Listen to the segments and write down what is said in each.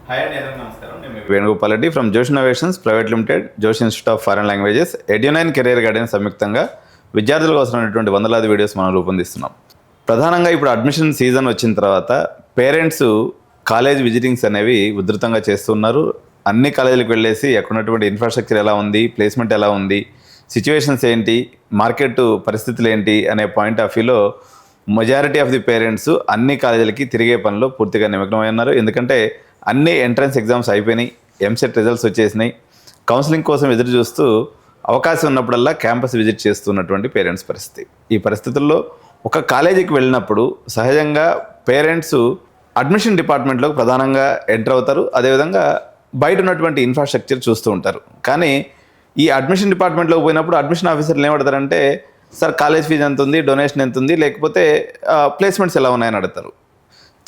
Hi అండి, అందరికీ నమస్కారం. నేను Venugopal Reddy from Josh innovations private limited, Josh institute of foreign languages, Edunine career guidance సంయుక్తంగా విద్యార్థులకు అవసరమైనటువంటి వందలాది వీడియోస్ మనం రూపొందిస్తున్నాం. ప్రధానంగా ఇప్పుడు అడ్మిషన్ సీజన్ వచ్చిన తర్వాత పేరెంట్స్ కాలేజ్ విజిటింగ్స్ అనేవి ఉధృతంగా చేస్తున్నారు. అన్ని కాలేజీలకు వెళ్ళేసి ఎక్కడున్నటువంటి ఇన్ఫ్రాస్ట్రక్చర్ ఎలా ఉంది, ప్లేస్మెంట్ ఎలా ఉంది, సిచ్యువేషన్స్ ఏంటి, మార్కెట్ పరిస్థితులు ఏంటి అనే పాయింట్ ఆఫ్ వ్యూలో మెజారిటీ ఆఫ్ ది పేరెంట్స్ అన్ని కాలేజీలకి తిరిగే పనిలో పూర్తిగా నిమగ్నమై ఉన్నారు. ఎందుకంటే అన్ని ఎంట్రన్స్ ఎగ్జామ్స్ అయిపోయినాయి, ఎంసెట్ రిజల్ట్స్ వచ్చేసినాయి. కౌన్సిలింగ్ కోసం ఎదురు చూస్తూ అవకాశం ఉన్నప్పుడల్లా క్యాంపస్ విజిట్ చేస్తున్నటువంటి పేరెంట్స్ పరిస్థితి. ఈ పరిస్థితుల్లో ఒక కాలేజీకి వెళ్ళినప్పుడు సహజంగా పేరెంట్స్ అడ్మిషన్ డిపార్ట్మెంట్లోకి ప్రధానంగా ఎంటర్ అవుతారు. అదేవిధంగా బయట ఉన్నటువంటి ఇన్ఫ్రాస్ట్రక్చర్ చూస్తూ ఉంటారు. కానీ ఈ అడ్మిషన్ డిపార్ట్మెంట్లోకి పోయినప్పుడు అడ్మిషన్ ఆఫీసర్లు ఏమడతారంటే, సార్ కాలేజ్ ఫీజు ఎంత ఉంది, డొనేషన్ ఎంత ఉంది, లేకపోతే ప్లేస్మెంట్స్ ఎలా ఉన్నాయని అడుగుతారు.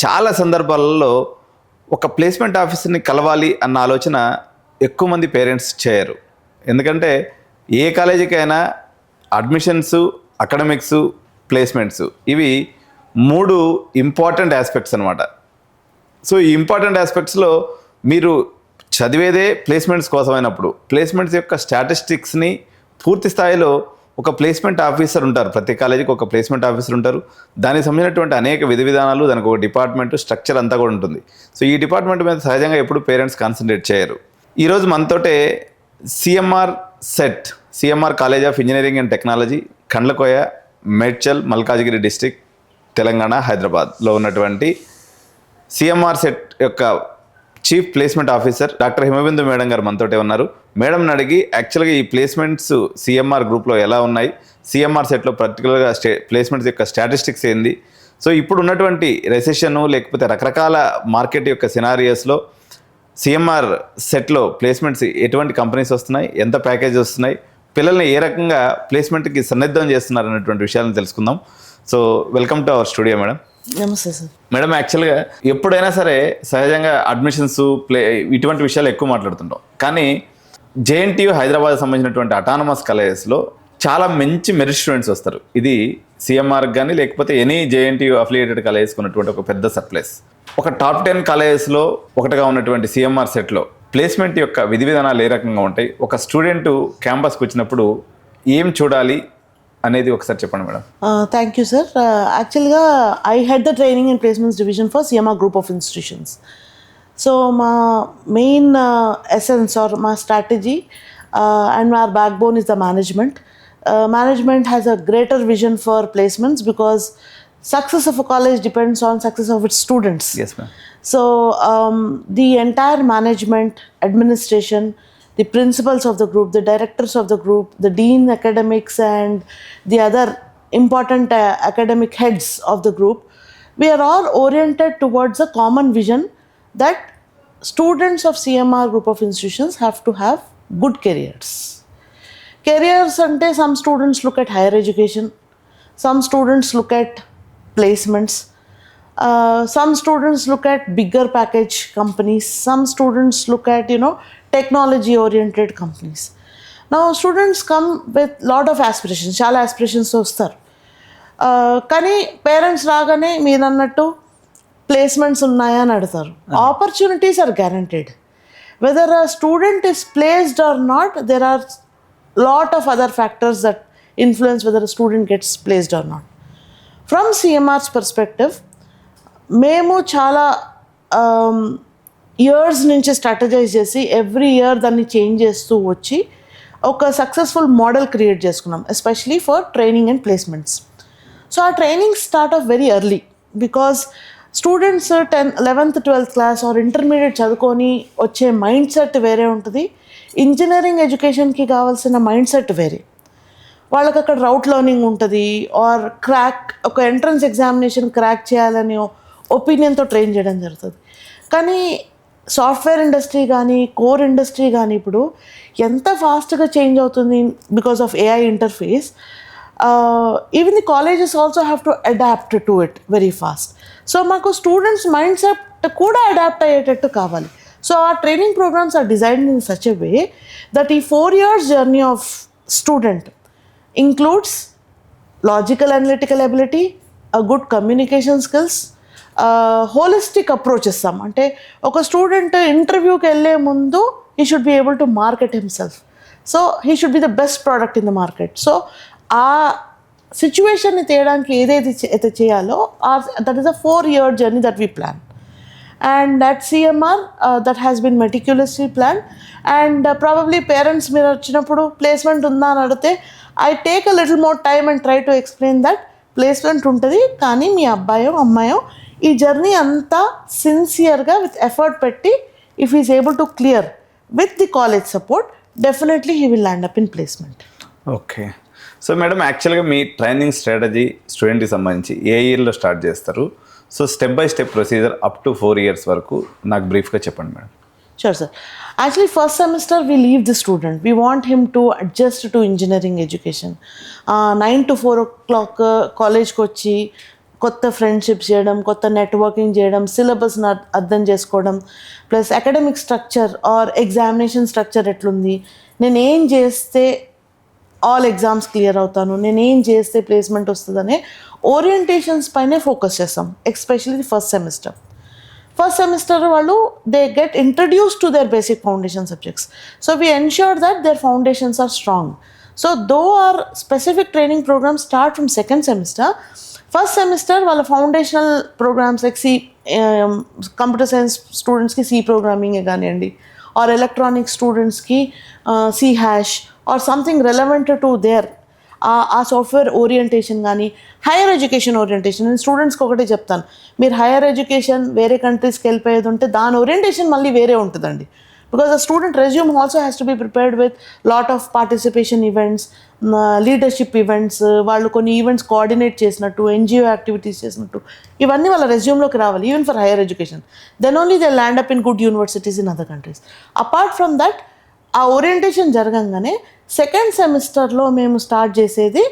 చాలా సందర్భాలలో ఒక ప్లేస్మెంట్ ఆఫీసర్ని కలవాలి అన్న ఆలోచన ఎక్కువ మంది పేరెంట్స్ చేయరు. ఎందుకంటే ఏ కాలేజీకైనా అడ్మిషన్స్, అకాడమిక్స్, ప్లేస్మెంట్స్ ఇవి 3 ఇంపార్టెంట్ ఆస్పెక్ట్స్ అనమాట. సో ఈ ఇంపార్టెంట్ ఆస్పెక్ట్స్లో మీరు చదివేదే ప్లేస్మెంట్స్ కోసమైనప్పుడు ప్లేస్మెంట్స్ యొక్క స్టాటిస్టిక్స్ని పూర్తి స్థాయిలో ఒక ప్లేస్మెంట్ ఆఫీసర్ ఉంటారు. ప్రతి కాలేజీకి ఒక ప్లేస్మెంట్ ఆఫీసర్ ఉంటారు. దానికి సంబంధించినటువంటి అనేక విధి విధానాలు, దానికి ఒక డిపార్ట్మెంట్ స్ట్రక్చర్ అంతా కూడా ఉంటుంది. సో ఈ డిపార్ట్మెంట్ మీద సహజంగా ఎప్పుడు పేరెంట్స్ కాన్సన్ట్రేట్ చేయరు. ఈరోజు మనతోటే CMR CET, CMR college of engineering and technology, Kandlakoya, Medchal, Malkajgiri district, Telangana, హైదరాబాద్లో ఉన్నటువంటి సిఎంఆర్ సెట్ యొక్క chief placement officer doctor Himabindu madam గారు మనతోటే ఉన్నారు. మేడంని అడిగి యాక్చువల్గా ఈ ప్లేస్మెంట్స్ సిఎంఆర్ గ్రూప్లో ఎలా ఉన్నాయి, సిఎంఆర్ సెట్లో పర్టికులర్గా ప్లేస్మెంట్స్ యొక్క స్టాటిస్టిక్స్ ఏంది, సో ఇప్పుడు ఉన్నటువంటి రెసెషన్ లేకపోతే రకరకాల మార్కెట్ యొక్క సినారియోస్లో సిఎంఆర్ సెట్లో ప్లేస్మెంట్స్ ఎటువంటి కంపెనీస్ వస్తున్నాయి, ఎంత ప్యాకేజ్ వస్తున్నాయి, పిల్లల్ని ఏ రకంగా ప్లేస్మెంట్కి సన్నిద్ధం చేస్తున్నారు అనేటువంటి విషయాలను తెలుసుకుందాం. So welcome to our studio madam. నమస్తే సార్. మేడం, యాక్చువల్గా ఎప్పుడైనా సరే సహజంగా అడ్మిషన్స్, ఇటువంటి విషయాలు ఎక్కువ మాట్లాడుతుంటాం. కానీ జేఎన్టీయూ హైదరాబాద్ సంబంధించినటువంటి అటానమస్ కాలేజెస్లో చాలా మంచి మెరిట్ స్టూడెంట్స్ వస్తారు. ఇది సిఎంఆర్కి కానీ లేకపోతే ఎనీ జేఎన్టీయూ అఫిలియేటెడ్ కాలేజెస్కి ఉన్నటువంటి ఒక పెద్ద సర్ప్లస్. ఒక టాప్ 10 కాలేజెస్లో ఒకటిగా ఉన్నటువంటి సిఎంఆర్ సెట్లో ప్లేస్మెంట్ యొక్క విధి విధానాలు ఏ రకంగా ఉంటాయి, ఒక స్టూడెంట్ క్యాంపస్కి వచ్చినప్పుడు ఏం చూడాలి అనేది ఒకసారి చెప్పండి మేడం. Thank you sir. యాక్చువల్గా I head the training and placements division for CMR group of institutions. So మా మెయిన్ ఎసెన్స్ ఆర్ మా strategy and our backbone is the management. Management has a greater vision for placements because success of a college depends on success of its students. Yes ma'am. So the entire management, administration, the principals of the group, the directors of the group, the dean academics and the other important academic heads of the group, we are all oriented towards a common vision that students of CMR group of institutions have to have good careers. Careers ante some students look at higher education, some students look at placements, some students look at bigger package companies, some students look at technology oriented companies. Now students come with lot of aspirations, చాలా aspirations వస్తారు. కానీ parents రాగానే మీరు అన్నట్టు placements ఉన్నాయా అని అడుగుతారు. Opportunities are guaranteed. Whether a student is placed or not, there are lot of other factors that influence whether a student gets placed or not. From CMR's perspective, మేము చాలా ఇయర్స్ నుంచి strategise చేసి every year దాన్ని change చేస్తూ వచ్చి ఒక successful model create చేసుకున్నాం, especially for training and placements. So ఆ training start off very early because students 11th 12th class or intermediate చదువుకొని వచ్చే మైండ్ సెట్ వేరే ఉంటుంది, ఇంజనీరింగ్ ఎడ్యుకేషన్కి కావాల్సిన మైండ్ సెట్ వేరే. వాళ్ళకి అక్కడ రౌట్ లెర్నింగ్ ఉంటుంది ఆర్ ఒక ఎంట్రన్స్ ఎగ్జామినేషన్ క్రాక్ చేయాలని ఒపీనియన్తో ట్రైన్ చేయడం జరుగుతుంది. కానీ సాఫ్ట్వేర్ ఇండస్ట్రీ కానీ కోర్ ఇండస్ట్రీ కానీ ఇప్పుడు ఎంత ఫాస్ట్గా చేంజ్ అవుతుంది because of AI interface. Even the colleges also have to adapt to it very fast. So మాకు స్టూడెంట్స్ మైండ్ సెట్ కూడా అడాప్ట్ అయ్యేటట్టు కావాలి. So our training programs are designed in such a way that the 4 years journey of student includes logical analytical ability, a good communication skills, holistic approach ఇస్తాం. అంటే ఒక student ఇంటర్వ్యూకి వెళ్ళే ముందు he should be able to market himself. So he should be the best product in the market. So ఆ సిచ్యువేషన్ని తీయడానికి ఏదైతే అయితే చేయాలో that is a 4-year journey that we plan. And at CMR, that has been meticulously planned. And probably parents మీరు వచ్చినప్పుడు placement ఉందా అని అడిగితే I take a little more time and try to explain that placement ఉంటుంది, కానీ మీ అబ్బాయో అమ్మాయో ఈ journey అంతా సిన్సియర్గా విత్ ఎఫర్ట్ పెట్టి if is able to clear with the college support, definitely he will land up in placement. Okay. So madam, యాక్చువల్గా మీ training strategy స్టూడెంట్కి సంబంధించి ఏ ఇయర్లో స్టార్ట్ చేస్తారు? So step by step procedure up to 4 years వరకు నాకు బ్రీఫ్గా చెప్పండి madam. Sure, sir. Actually, first semester we leave the student. We want him to adjust to engineering education. 9 to 4 o'clock కాలేజ్కి వచ్చి కొత్త ఫ్రెండ్షిప్స్ చేయడం, కొత్త నెట్వర్కింగ్ చేయడం, సిలబస్ని అర్థం చేసుకోవడం, plus academic structure or examination structure ఎట్లుంది, నేను ఏం చేస్తే ఆల్ ఎగ్జామ్స్ క్లియర్ అవుతాను, నేను ఏం చేస్తే ప్లేస్మెంట్ వస్తుందనే ఓరియంటేషన్స్ పైనే ఫోకస్ చేస్తాం, especially first semester. First semester వాళ్ళు they get introduce to their basic foundation subjects. So we ensure that their foundations are strong. So though are specific training programs start from second semester. First semester వాళ్ళ foundational programs like computer science స్టూడెంట్స్కి C ప్రోగ్రామింగే కానివ్వండి, or electronic స్టూడెంట్స్కి C hash or something relevant to their uh software orientation కానీ, higher education orientation. నేను స్టూడెంట్స్కి ఒకటే చెప్తాను, మీరు హైయర్ ఎడ్యుకేషన్ వేరే కంట్రీస్కి వెళ్ళిపోయేది ఉంటే దాని ఓరియంటేషన్ మళ్ళీ వేరే ఉంటుందండి. Because the student resume also has to be prepared with lot of participation events, leadership events, వాళ్ళు కొన్ని ఈవెంట్స్ కోఆర్డినేట్ చేసినట్టు, ఎన్జిఓ యాక్టివిటీస్ చేసినట్టు, ఇవన్నీ వాళ్ళ రెజ్యూమ్లోకి రావాలి, even for higher education. Then only they land up in good universities in other countries. Apart from that, ఆ orientation జరగంగానే సెకండ్ సెమిస్టర్లో మేము స్టార్ట్ చేసేది,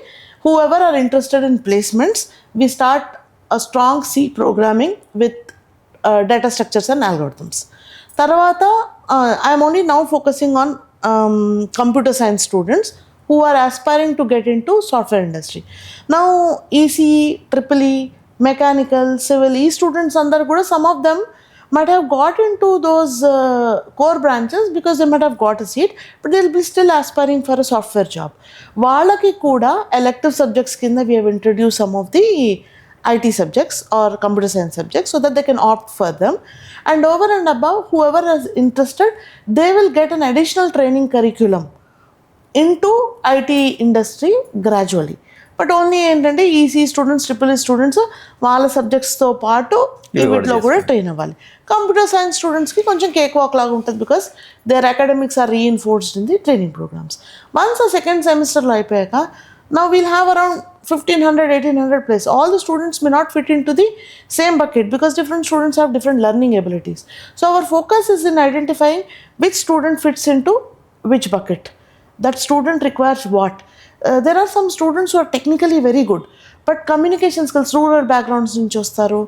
whoever are interested in placements, we start a strong C programming with data structures and algorithms. తర్వాత I'm only now focusing on computer science students who are aspiring to get into software industry. Now ECE, EEE, mechanical, civil, E students andaru kuda some of them might have got into those core branches because they might have got a seat, but they'll be still aspiring for a software job. Vaalaki kuda elective subjects kinda we have introduced some of the IT subjects or computer science subjects so that they can opt for them. And over and above, whoever is interested, they will get an additional training curriculum into IT industry gradually. But only ఏంటంటే EC students, EEE students వాళ్ళ సబ్జెక్ట్స్తో పాటు వీటిలో కూడా train అవ్వాలి. Computer science స్టూడెంట్స్కి కొంచెం cake walk లాగా ఉంటుంది because their academics are reinforced in the training programs. Once ఆ సెకండ్ సెమిస్టర్లో అయిపోయాక now we'll have around 1,500-1,800 place. All the students may not fit into the same bucket because different students have different learning abilities. So our focus is in identifying which student fits into which bucket. That student requires what. There are some students who are technically very good, but communication skills, rural backgrounds నుంచి వస్తారు,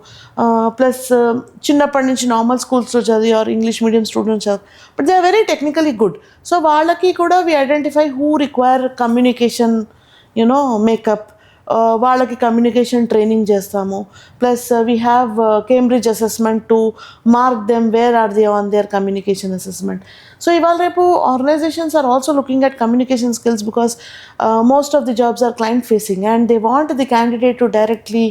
plus చిన్నప్పటి నుంచి normal స్కూల్స్లో చదివి or English medium students చదివి, but they are very technically good. So వాళ్ళకి కూడా we identify who require communication makeup, వాళ్ళకి కమ్యూనికేషన్ ట్రైనింగ్ చేస్తాము. Plus we have Cambridge assessment to mark them where are they on their communication assessment. So ఇవాళ రేపు organizations are also looking at communication skills because most of the jobs are client facing and they want the candidate to directly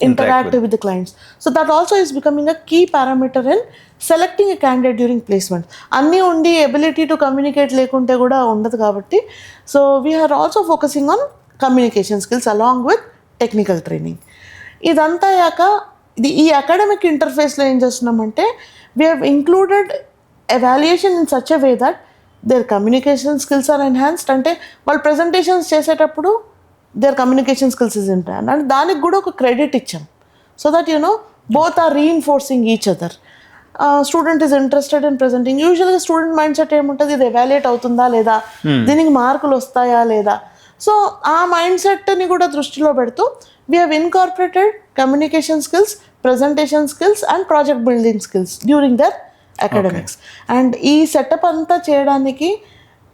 interact with the clients. So that also is becoming a key parameter in selecting a candidate during placement. అన్నీ ఉండి ability to communicate లేకుంటే కూడా ఉండదు కాబట్టి, so we are also focusing on communication skills along with technical training. ఇదంతా అయ్యాక ఈ academic ఇంటర్ఫేస్లో ఏం చేస్తున్నామంటే we have included evaluation in such a way that their communication skills are enhanced. అంటే వాళ్ళు ప్రజెంటేషన్స్ చేసేటప్పుడు their communication skills is important and దానికి కూడా ఒక క్రెడిట్ ఇచ్చాం so that both are reinforcing each other. Student is interested in presenting. యూజువల్గా student mind set ఏముంటుంది, ఇది ఎవాల్యుయేట్ అవుతుందా లేదా, దీనికి మార్కులు వస్తాయా లేదా. సో ఆ మైండ్ సెట్ని కూడా దృష్టిలో పెడుతూ we have incorporated communication skills, presentation skills and project building skills during their academics. And ఈ సెటప్ అంతా చేయడానికి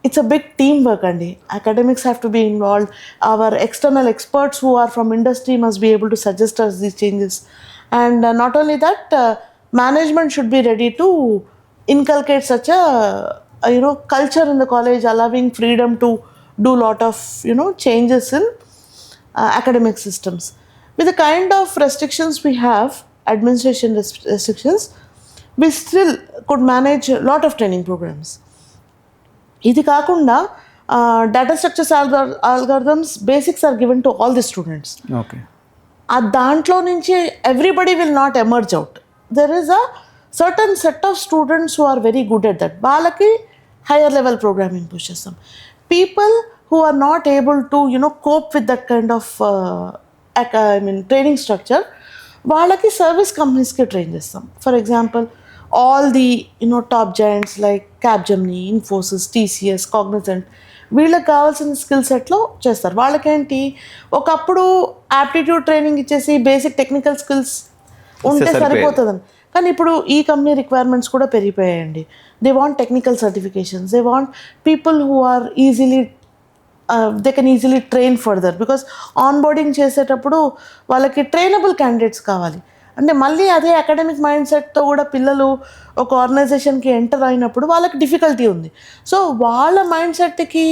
it's a big teamwork అండి. Academics have to be involved. Our external experts who are from industry must be able to suggest us these changes. And not only that, management should be ready to inculcate such a culture in the college, allowing freedom to do lot of changes in academic systems. With the kind of restrictions we have, administration restrictions, we still could manage a lot of training programs. ఇది కాకుండా data structures algorithms basics are given to all the students. Okay, ఆ దాంట్లో నుంచి everybody will not emerge out. There is a certain set of students who are very good at that, వాళ్ళకి higher level programming push చేస్తాం. People who are not able to cope with that kind of training structure, వాళ్ళకి service కంపెనీస్కి train చేస్తాం. For example, all the top giants like Capgemini, Infosys, TCS, Cognizant, వీళ్ళకి కావాల్సిన skill సెట్లో చేస్తారు. వాళ్ళకేంటి, ఒకప్పుడు యాప్టిట్యూడ్ ట్రైనింగ్ ఇచ్చేసి బేసిక్ టెక్నికల్ స్కిల్స్ ఉంటే సరిపోతుందని, కానీ ఇప్పుడు ఈ కంపెనీ రిక్వైర్మెంట్స్ కూడా పెరిగిపోయాయండి. They want technical certifications, they want people who are they can easily train further, because onboarding చేసేటప్పుడు వాళ్ళకి ట్రైనబుల్ క్యాండిడేట్స్ కావాలి. అంటే మళ్ళీ అదే అకాడమిక్ మైండ్ సెట్తో కూడా పిల్లలు ఒక ఆర్గనైజేషన్కి ఎంటర్ అయినప్పుడు వాళ్ళకి డిఫికల్టీ ఉంది. సో వాళ్ళ మైండ్ సెట్కి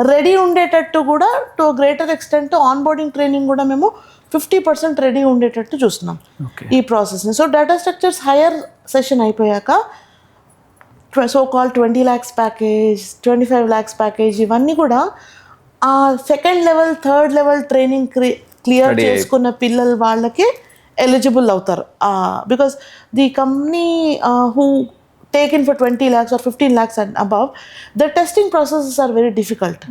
రెడీ ఉండేటట్టు కూడా to greater extent onboarding training కూడా మేము 50% రెడీ ఉండేటట్టు చూస్తున్నాం ఈ ప్రాసెస్ని. So data structures higher session అయిపోయాక so call 20 lakhs package, 25 lakhs package, ఇవన్నీ కూడా ఆ second level, third level training clear చేసుకున్న పిల్లలు వాళ్ళకి eligible అవుతారు. Because the company who take in for 20 lakhs or 15 lakhs and above, the testing processes are very difficult.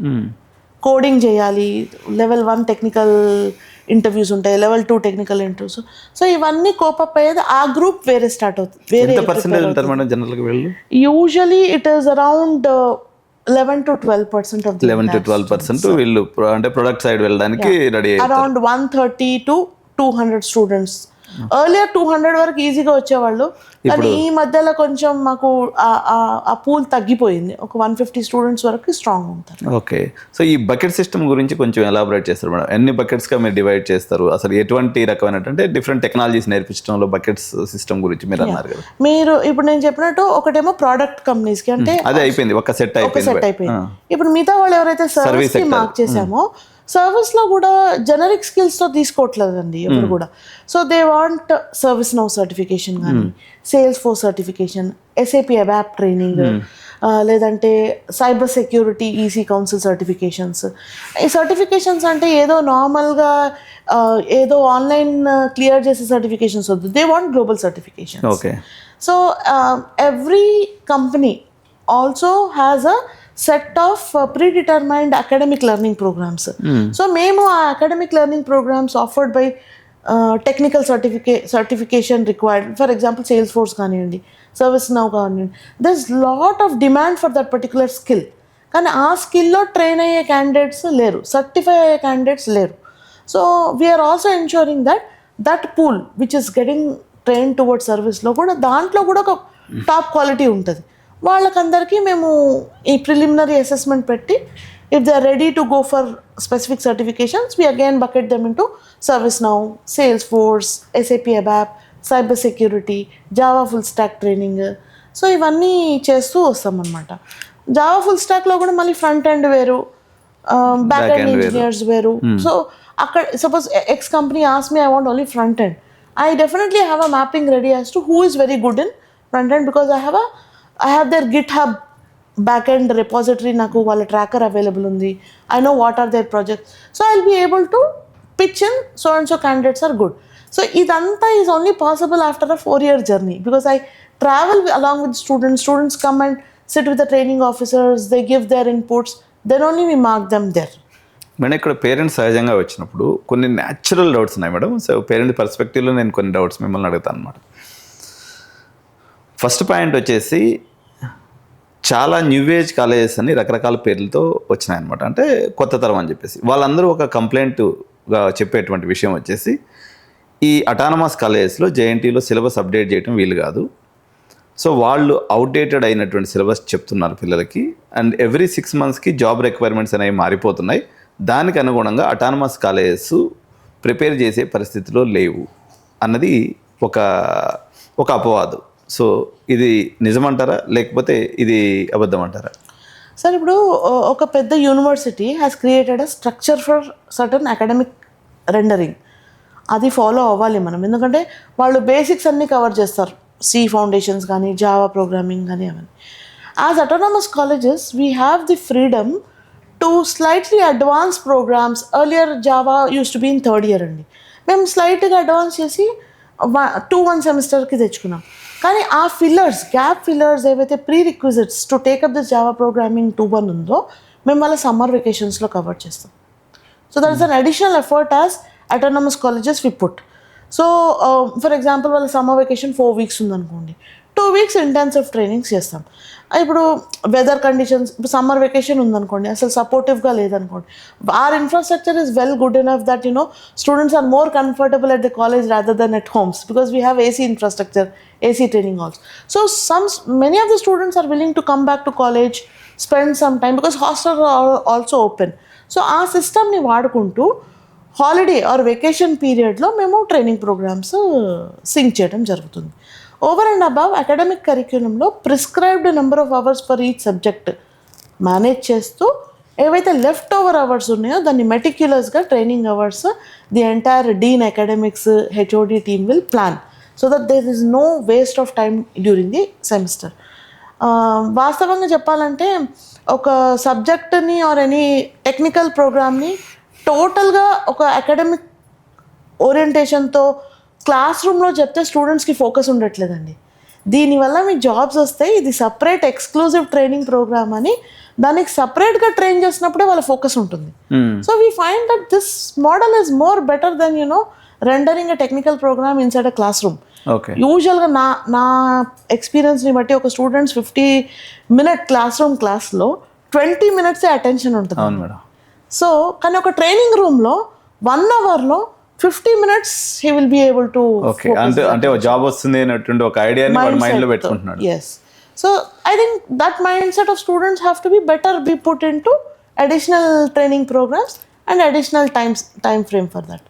Coding చేయాలి, level 1 technical interviews ఉంటాయి, level 2 technical interviews. So ఇవన్నీ cope up అయ్యేది ఆ group వేరే స్టార్ట్ అవుతుంది. Usually it is around 11 to 12% of the 11 to 12% వీళ్ళు అంటే product side వెళ్ళడానికి ready, around 130 to 200 students. Earlier 200 వరకు ఈజీగా వచ్చేవాళ్ళు, కానీ ఈ మధ్యలో కొంచెం మాకు ఆ పూల్ తగ్గిపోయింది. ఒక 150 స్టూడెంట్స్ వరకు స్ట్రాంగ్ ఉంటారు. ఓకే, సో ఈ బకెట్ సిస్టమ్ గురించి కొంచెం ఎలాబరేట్ చేస్తారు మేడం. ఎన్ని బకెట్స్గా మీరు డివైడ్ చేస్తారు, అసలు ఎటువంటి రకమైన అంటే డిఫరెంట్ టెక్నాలజీస్ నేర్పించడంలో బకెట్స్ సిస్టమ్ గురించి మీరు అన్నారు కదా. మీరు ఇప్పుడు నేను చెప్పినట్టు ఒకటేమో ప్రోడక్ట్ కంపెనీస్కి, అంటే అదే అయిపోయింది, ఒక సెట్ అయిపోయింది. ఇప్పుడు మిగతా వాళ్ళు ఎవరైతే సర్వీస్కి మార్క్ చేసామో, సర్వీస్లో కూడా జెనరిక్ స్కిల్స్తో తీసుకోవట్లేదండి ఎవరు కూడా. So they want ServiceNow certification కానీ, Salesforce certification, SAP ABAP training, లేదంటే cyber security EC council certifications. ఈ సర్టిఫికేషన్స్ అంటే ఏదో నార్మల్గా ఏదో ఆన్లైన్ క్లియర్ చేసే సర్టిఫికేషన్స్ వద్దు, they want global certifications. Okay, so every company also has a set of predetermined academic learning programs. So మేము ఆ academic learning programs offered by technical certification required. For example Salesforce కానివ్వండి, ServiceNow కానివ్వండి, there is lot of demand for that particular skill. కానీ ఆ స్కిల్లో train అయ్యే candidates లేరు, certify అయ్యే క్యాండిడేట్స్ లేరు. So we are also ensuring that pool which is getting train toward సర్వీస్లో కూడా దాంట్లో కూడా ఒక టాప్ క్వాలిటీ ఉంటుంది. వాళ్ళకందరికీ మేము ఈ ప్రిలిమినరీ అసెస్మెంట్ పెట్టి, if they are ready to go for specific certifications, we again bucket them into ServiceNow, Salesforce, SAP ABAP, cyber security, Java full stack training. So ఇవన్నీ చేస్తూ వస్తామన్నమాట. Java full స్టాక్లో కూడా మళ్ళీ front end వేరు, back end engineers వేరు. So అక్కడ suppose X company ask me I want only front end, I definitely have a mapping ready as to who is very good in front end, because I have their GitHub backend repository, నాకు వాళ్ళ tracker available ఉంది. I know what are their projects. So I'll be able to pitch in so and so candidates are good. So ఇదంతా is only possible after a 4-year journey, because I travel along with students. Students come and sit with the training officers, they give their inputs, then only we mark them there. Madam, ఇక్కడ parents సహజంగా వచ్చినప్పుడు కొన్ని natural doubts ఉన్నాయి madam. So parent పర్స్పెక్టివ్లో నేను కొన్ని doubts మిమ్మల్ని అడుగుతాను అనమాట. ఫస్ట్ పాయింట్ వచ్చేసి, చాలా న్యూ ఏజ్ కాలేజెస్ అని రకరకాల పేర్లతో వచ్చినాయన్నమాట. అంటే కొత్త తరం అని చెప్పేసి వాళ్ళందరూ ఒక కంప్లైంట్గా చెప్పేటువంటి విషయం వచ్చేసి, ఈ అటానమస్ కాలేజెస్లో JNTలో సిలబస్ అప్డేట్ చేయడం వీలు కాదు. సో వాళ్ళు అవుట్డేటెడ్ అయినటువంటి సిలబస్ చెప్తున్నారు పిల్లలకి, అండ్ ఎవ్రీ 6 monthsకి జాబ్ రిక్వైర్మెంట్స్ అనేవి మారిపోతున్నాయి. దానికి అనుగుణంగా అటానమస్ కాలేజెస్ ప్రిపేర్ చేసే పరిస్థితిలో లేవు అన్నది ఒక అపవాదు. సో ఇది నిజమంటారా, లేకపోతే ఇది అబద్ధం అంటారా? సార్ ఇప్పుడు ఒక పెద్ద university has created a structure for certain academic rendering. అది ఫాలో అవ్వాలి మనం, ఎందుకంటే వాళ్ళు బేసిక్స్ అన్నీ కవర్ చేస్తారు, సి ఫౌండేషన్స్ కానీ జావా ప్రోగ్రామింగ్ కానీ అవన్నీ. As autonomous colleges we have the freedom to slightly advance programs. Earlier Java use to be in third year అండి, మేము స్లైట్గా అడ్వాన్స్ చేసి 1 సెమిస్టర్కి తెచ్చుకున్నాం. కానీ ఆ గ్యాప్ ఫిల్లర్స్ ఏవైతే prerequisites to take up this Java programming 2.1 ఉందో మేము వాళ్ళ సమ్మర్ వెకేషన్స్లో కవర్ చేస్తాం. So that is an additional effort as autonomous colleges we put. So for example వాళ్ళ సమ్మర్ వెకేషన్ 4 weeks ఉందనుకోండి, 2 weeks ఇంటెన్సివ్ ట్రైనింగ్స్ చేస్తాం. ఇప్పుడు వెదర్ కండిషన్స్, ఇప్పుడు సమ్మర్ వెకేషన్ ఉందనుకోండి, అసలు సపోర్టివ్గా లేదనుకోండి, or infrastructure is well good enough that students are more comfortable at the college rather than at homes because we have AC infrastructure, AC training halls. So many of the students are willing to come back to college, spend some time because hostels are also open. So ఆ సిస్టమ్ని వాడుకుంటూ holiday are vacation పీరియడ్లో మేము training programmes sync చేయడం జరుగుతుంది. Over and above academic కరిక్యులంలో prescribed number of hours for each subject manage చేస్తూ ఏవైతే లెఫ్ట్ ఓవర్ అవర్స్ ఉన్నాయో దాన్ని మెటిక్యులస్గా training hours the entire dean academics HOD team will plan so that there is no waste of time during the semester. వాస్తవంగా చెప్పాలంటే ఒక సబ్జెక్ట్ని or any technical ప్రోగ్రామ్ని టోటల్గా ఒక అకాడమిక్ ఓరియంటేషన్తో క్లాస్ రూమ్లో చెప్తే స్టూడెంట్స్కి ఫోకస్ ఉండట్లేదండి. దీనివల్ల మీకు జాబ్స్ వస్తాయి, ఇది సపరేట్ ఎక్స్క్లూజివ్ ట్రైనింగ్ ప్రోగ్రామ్ అని దానికి సపరేట్గా ట్రైన్ చేసినప్పుడే వాళ్ళ ఫోకస్ ఉంటుంది. So we find that this model is more better than rendering a technical program inside a classroom. యూజువల్గా నా ఎక్స్పీరియన్స్ని బట్టి ఒక స్టూడెంట్స్ 50-minute క్లాస్లో 20 minutes అటెన్షన్ ఉంటుంది. సో కానీ ఒక ట్రైనింగ్ రూమ్లో 1 hourలో 50 minutes he will be able to అంటే జాబ్ వస్తుంది అనేటువంటి ఒక ఐడియాని వాడి మైండ్లో పెట్టుకుంటున్నాడు. Yes. So I think that mindset of students have to be put into additional training programs and additional time frame for that.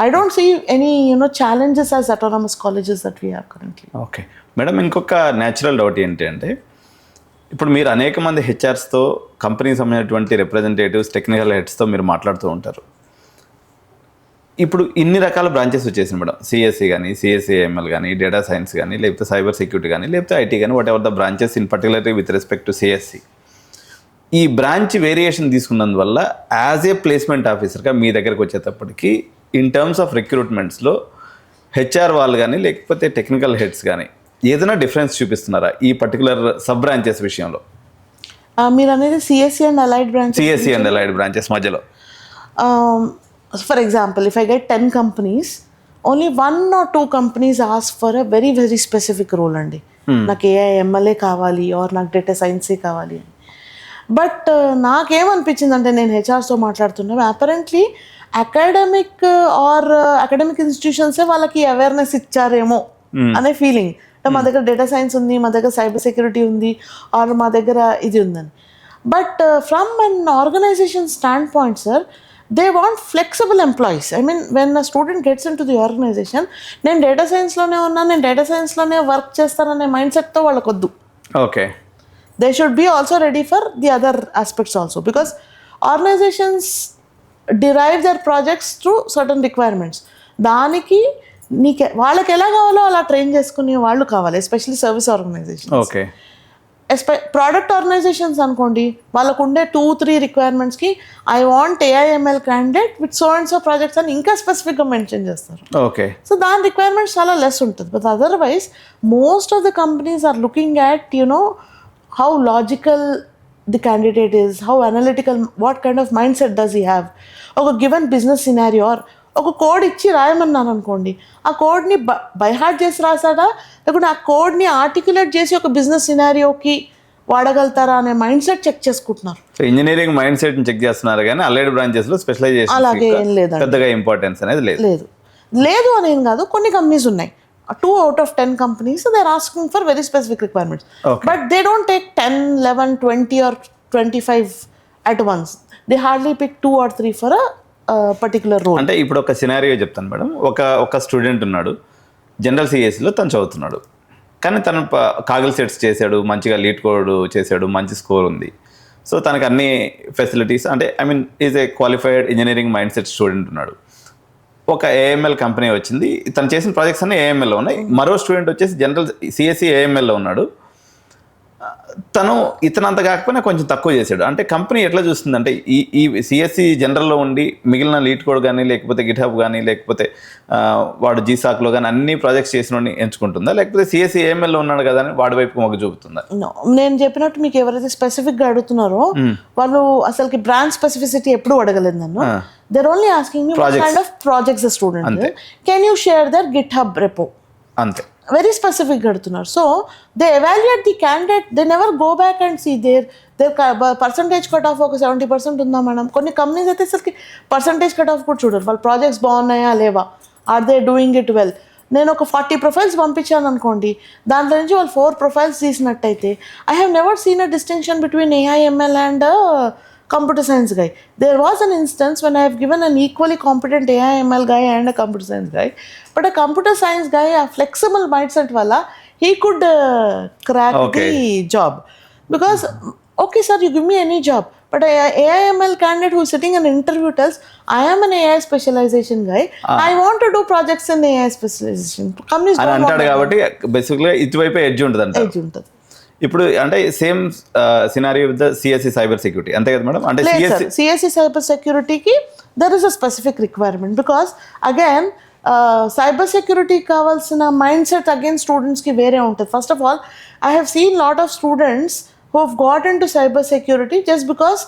I don't see any challenges as autonomous colleges that we have currently. Okay madam, ఇంకొక natural doubt ఏంటి అంటే ఇప్పుడు మీరు అనేక మంది హెచ్ఆర్స్తో కంపెనీకి సంబంధించినటువంటి representatives technical హెడ్స్తో మీరు మాట్లాడుతూ ఉంటారు. ఇప్పుడు ఇన్ని రకాల బ్రాంచెస్ వచ్చేసింది మేడం, సిఎస్సి కానీ సిఎస్సిఎంఎల్ కానీ డేటా సైన్స్ కానీ లేకపోతే సైబర్ సెక్యూరిటీ కానీ లేకపోతే ఐటీ కానీ whatever the branches in particularly with respect to CSC. ఈ బ్రాంచ్ వేరియేషన్ తీసుకున్నందువల్ల యాజ్ ఏ ప్లేస్మెంట్ ఆఫీసర్గా మీ దగ్గరకు వచ్చేటప్పటికి ఇన్ టర్మ్స్ ఆఫ్ రిక్రూట్మెంట్స్లో హెచ్ఆర్ వాళ్ళు కానీ లేకపోతే టెక్నికల్ హెడ్స్ కానీ ఏదైనా డిఫరెన్స్ చూపిస్తున్నారా ఈ పర్టికులర్ సబ్ బ్రాంచెస్ విషయంలో? మీరు అనేది సిఎస్సి అండ్ అలైడ్ బ్రాంచెస్ మధ్యలో. For example, if I get 10 companies, only 1 or 2 companies ask for a very, very specific role అండి. నాకు ఏఐఎంఎల్ఏ కావాలి ఆర్ నాకు డేటా సైన్సే కావాలి అని. బట్ నాకేమనిపించింది అంటే నేను హెచ్ఆర్స్తో మాట్లాడుతున్నాను, అపరెంట్లీ అకాడమిక్ ఇన్స్టిట్యూషన్సే వాళ్ళకి అవేర్నెస్ ఇచ్చారేమో అనే ఫీలింగ్. అంటే మా దగ్గర డేటా సైన్స్ ఉంది, మా దగ్గర సైబర్ సెక్యూరిటీ ఉంది, ఆర్ మా దగ్గర ఇది ఉందని. But from an organization standpoint sir, they want flexible employees. I mean, when a student gets into the organization, నేను డేటా సైన్స్లోనే ఉన్నాను, నేను డేటా సైన్స్లోనే వర్క్ చేస్తాననే మైండ్ సెట్తో వాళ్ళకొద్దు. Okay, they should be also ready for the other aspects also because organizations derive their projects through certain requirements. దానికి వాళ్ళకి ఎలా కావాలో అలా ట్రైన్ చేసుకునే వాళ్ళు కావాలి, especially service organization. Okay, product organizations అనుకోండి, వాళ్ళకు ఉండే 2-3 రిక్వైర్మెంట్స్కి I want AIML candidate with so and so projects అని ఇంకా స్పెసిఫిక్గా మెన్షన్ చేస్తారు. ఓకే, సో దాని రిక్వైర్మెంట్స్ చాలా లెస్ ఉంటుంది. But otherwise most of the companies are looking at how logical the candidate is, how analytical, what kind of mind set does he have. ఒక given business scenario or ఒక code ఇచ్చి రాయమన్నాను అనుకోండి, ఆ కోడ్ని by heart చేసి రాసాడా లేకుంటే ఆ కోడ్ని ఆర్టికులేట్ చేసి ఒక బిజినెస్ సినారియోకి వాడగలుగుతారా అనే మైండ్ సెట్ చెక్ చేసుకుంటున్నారు. So engineering mind set check చేస్తున్నారు కానీ అలైడ్ బ్రాంచెస్లో స్పెషలైజేషన్ అలాగే ఏం లేదండి, పెద్దగా ఇంపార్టెన్స్ అనేది లేదు అని ఏం కాదు. కొన్ని కంపెనీస్ ఉన్నాయి, 2 out of 10 companies they are asking for very specific requirements, but they don't take 10, 11, 20 or 25 at once. They hardly pick 2 or 3 for a particular role. అంటే ఇప్పుడు ఒక సినారియో చెప్తాను మేడం. ఒక స్టూడెంట్ ఉన్నాడు, జనరల్ సిఎస్సిలో తను చదువుతున్నాడు. కానీ తను కాగల్ సెట్స్ చేశాడు, మంచిగా లీడ్ కోడ్ చేశాడు, మంచి స్కోర్ ఉంది. సో తనకు అన్ని ఫెసిలిటీస్, అంటే I mean is a qualified engineering mind set student ఉన్నాడు. ఒక ఏఎంఎల్ కంపెనీ వచ్చింది, తను చేసిన ప్రాజెక్ట్స్ అన్నీ ఏఎంఎల్లో ఉన్నాయి. మరో స్టూడెంట్ వచ్చేసి జనరల్ సిఎస్సి ఏఎంఎల్లో ఉన్నాడు. తను ఇతనంత కాకపోయినా కొంచెం తక్కువ చేశాడు. అంటే కంపెనీ ఎట్లా చూస్తుందంటే ఈ సిఎస్సి జనరల్లో ఉండి మిగిలిన లీడ్ కోడ్ కానీ, లేకపోతే గిట్హబ్ కానీ, లేకపోతే వాడు జీసాక్లో కానీ అన్ని ప్రాజెక్ట్స్ చేసిన ఎంచుకుంటుందా, లేకపోతే సిఎస్సి ఏఎంఎల్లో ఉన్నాడు కదా అని వాడి వైపు మొగ్గు చూపుతుందా? నేను చెప్పినట్టు మీకు ఎవరైతే స్పెసిఫిక్గా అడుగుతున్నారో వాళ్ళు అసలుకి బ్రాండ్ స్పెసిఫిసిటీ ఎప్పుడు అడగలేదు నన్ను. they're only asking me what kind of projects the student is. Can you share their GitHub repo? అంతే, వెరీ స్పెసిఫిక్ అడుగుతున్నారు. So they evaluate the candidate, they never go back and see their percentage cutoff ఒక 70% ఉందా madam. కొన్ని companies అయితే అసలుకి percentage cut off కూడా చూడరు, వాళ్ళ ప్రాజెక్ట్స్ బాగున్నాయా లేవా, are they doing it well. నేను ఒక 40 ప్రొఫైల్స్ పంపించాను అనుకోండి, దాంట్లో నుంచి వాళ్ళు 4 ప్రొఫైల్స్ తీసినట్టయితే I have never seen a distinction between AIML and computer science guy. There was an instance when I have given an equally competent AIML guy and a computer science guy, but a computer science guy, a flexible mindset wala, he could crack the job. Because okay sir, you give me any job, but a AIML candidate who is sitting in an interview tells I am an AI specialization guy, I want to do projects in AI specialization. Companies don't want అంటాడు కాబట్టి బేసిక్గా ఇటువైపు edge ఉంటుంది అంట. edge ఉంటుంది. ఇప్పుడు అంటే same scenario with CSC cyber security అంతే కదా మేడం? అంటే సిఎస్సి సైబర్ సెక్యూరిటీకి there is a specific requirement, because again cyber security కావాల్సిన మైండ్ సెట్ అగైన్ స్టూడెంట్స్కి వేరే ఉంటుంది. First of all I have seen lot of students who have got in to cyber security just because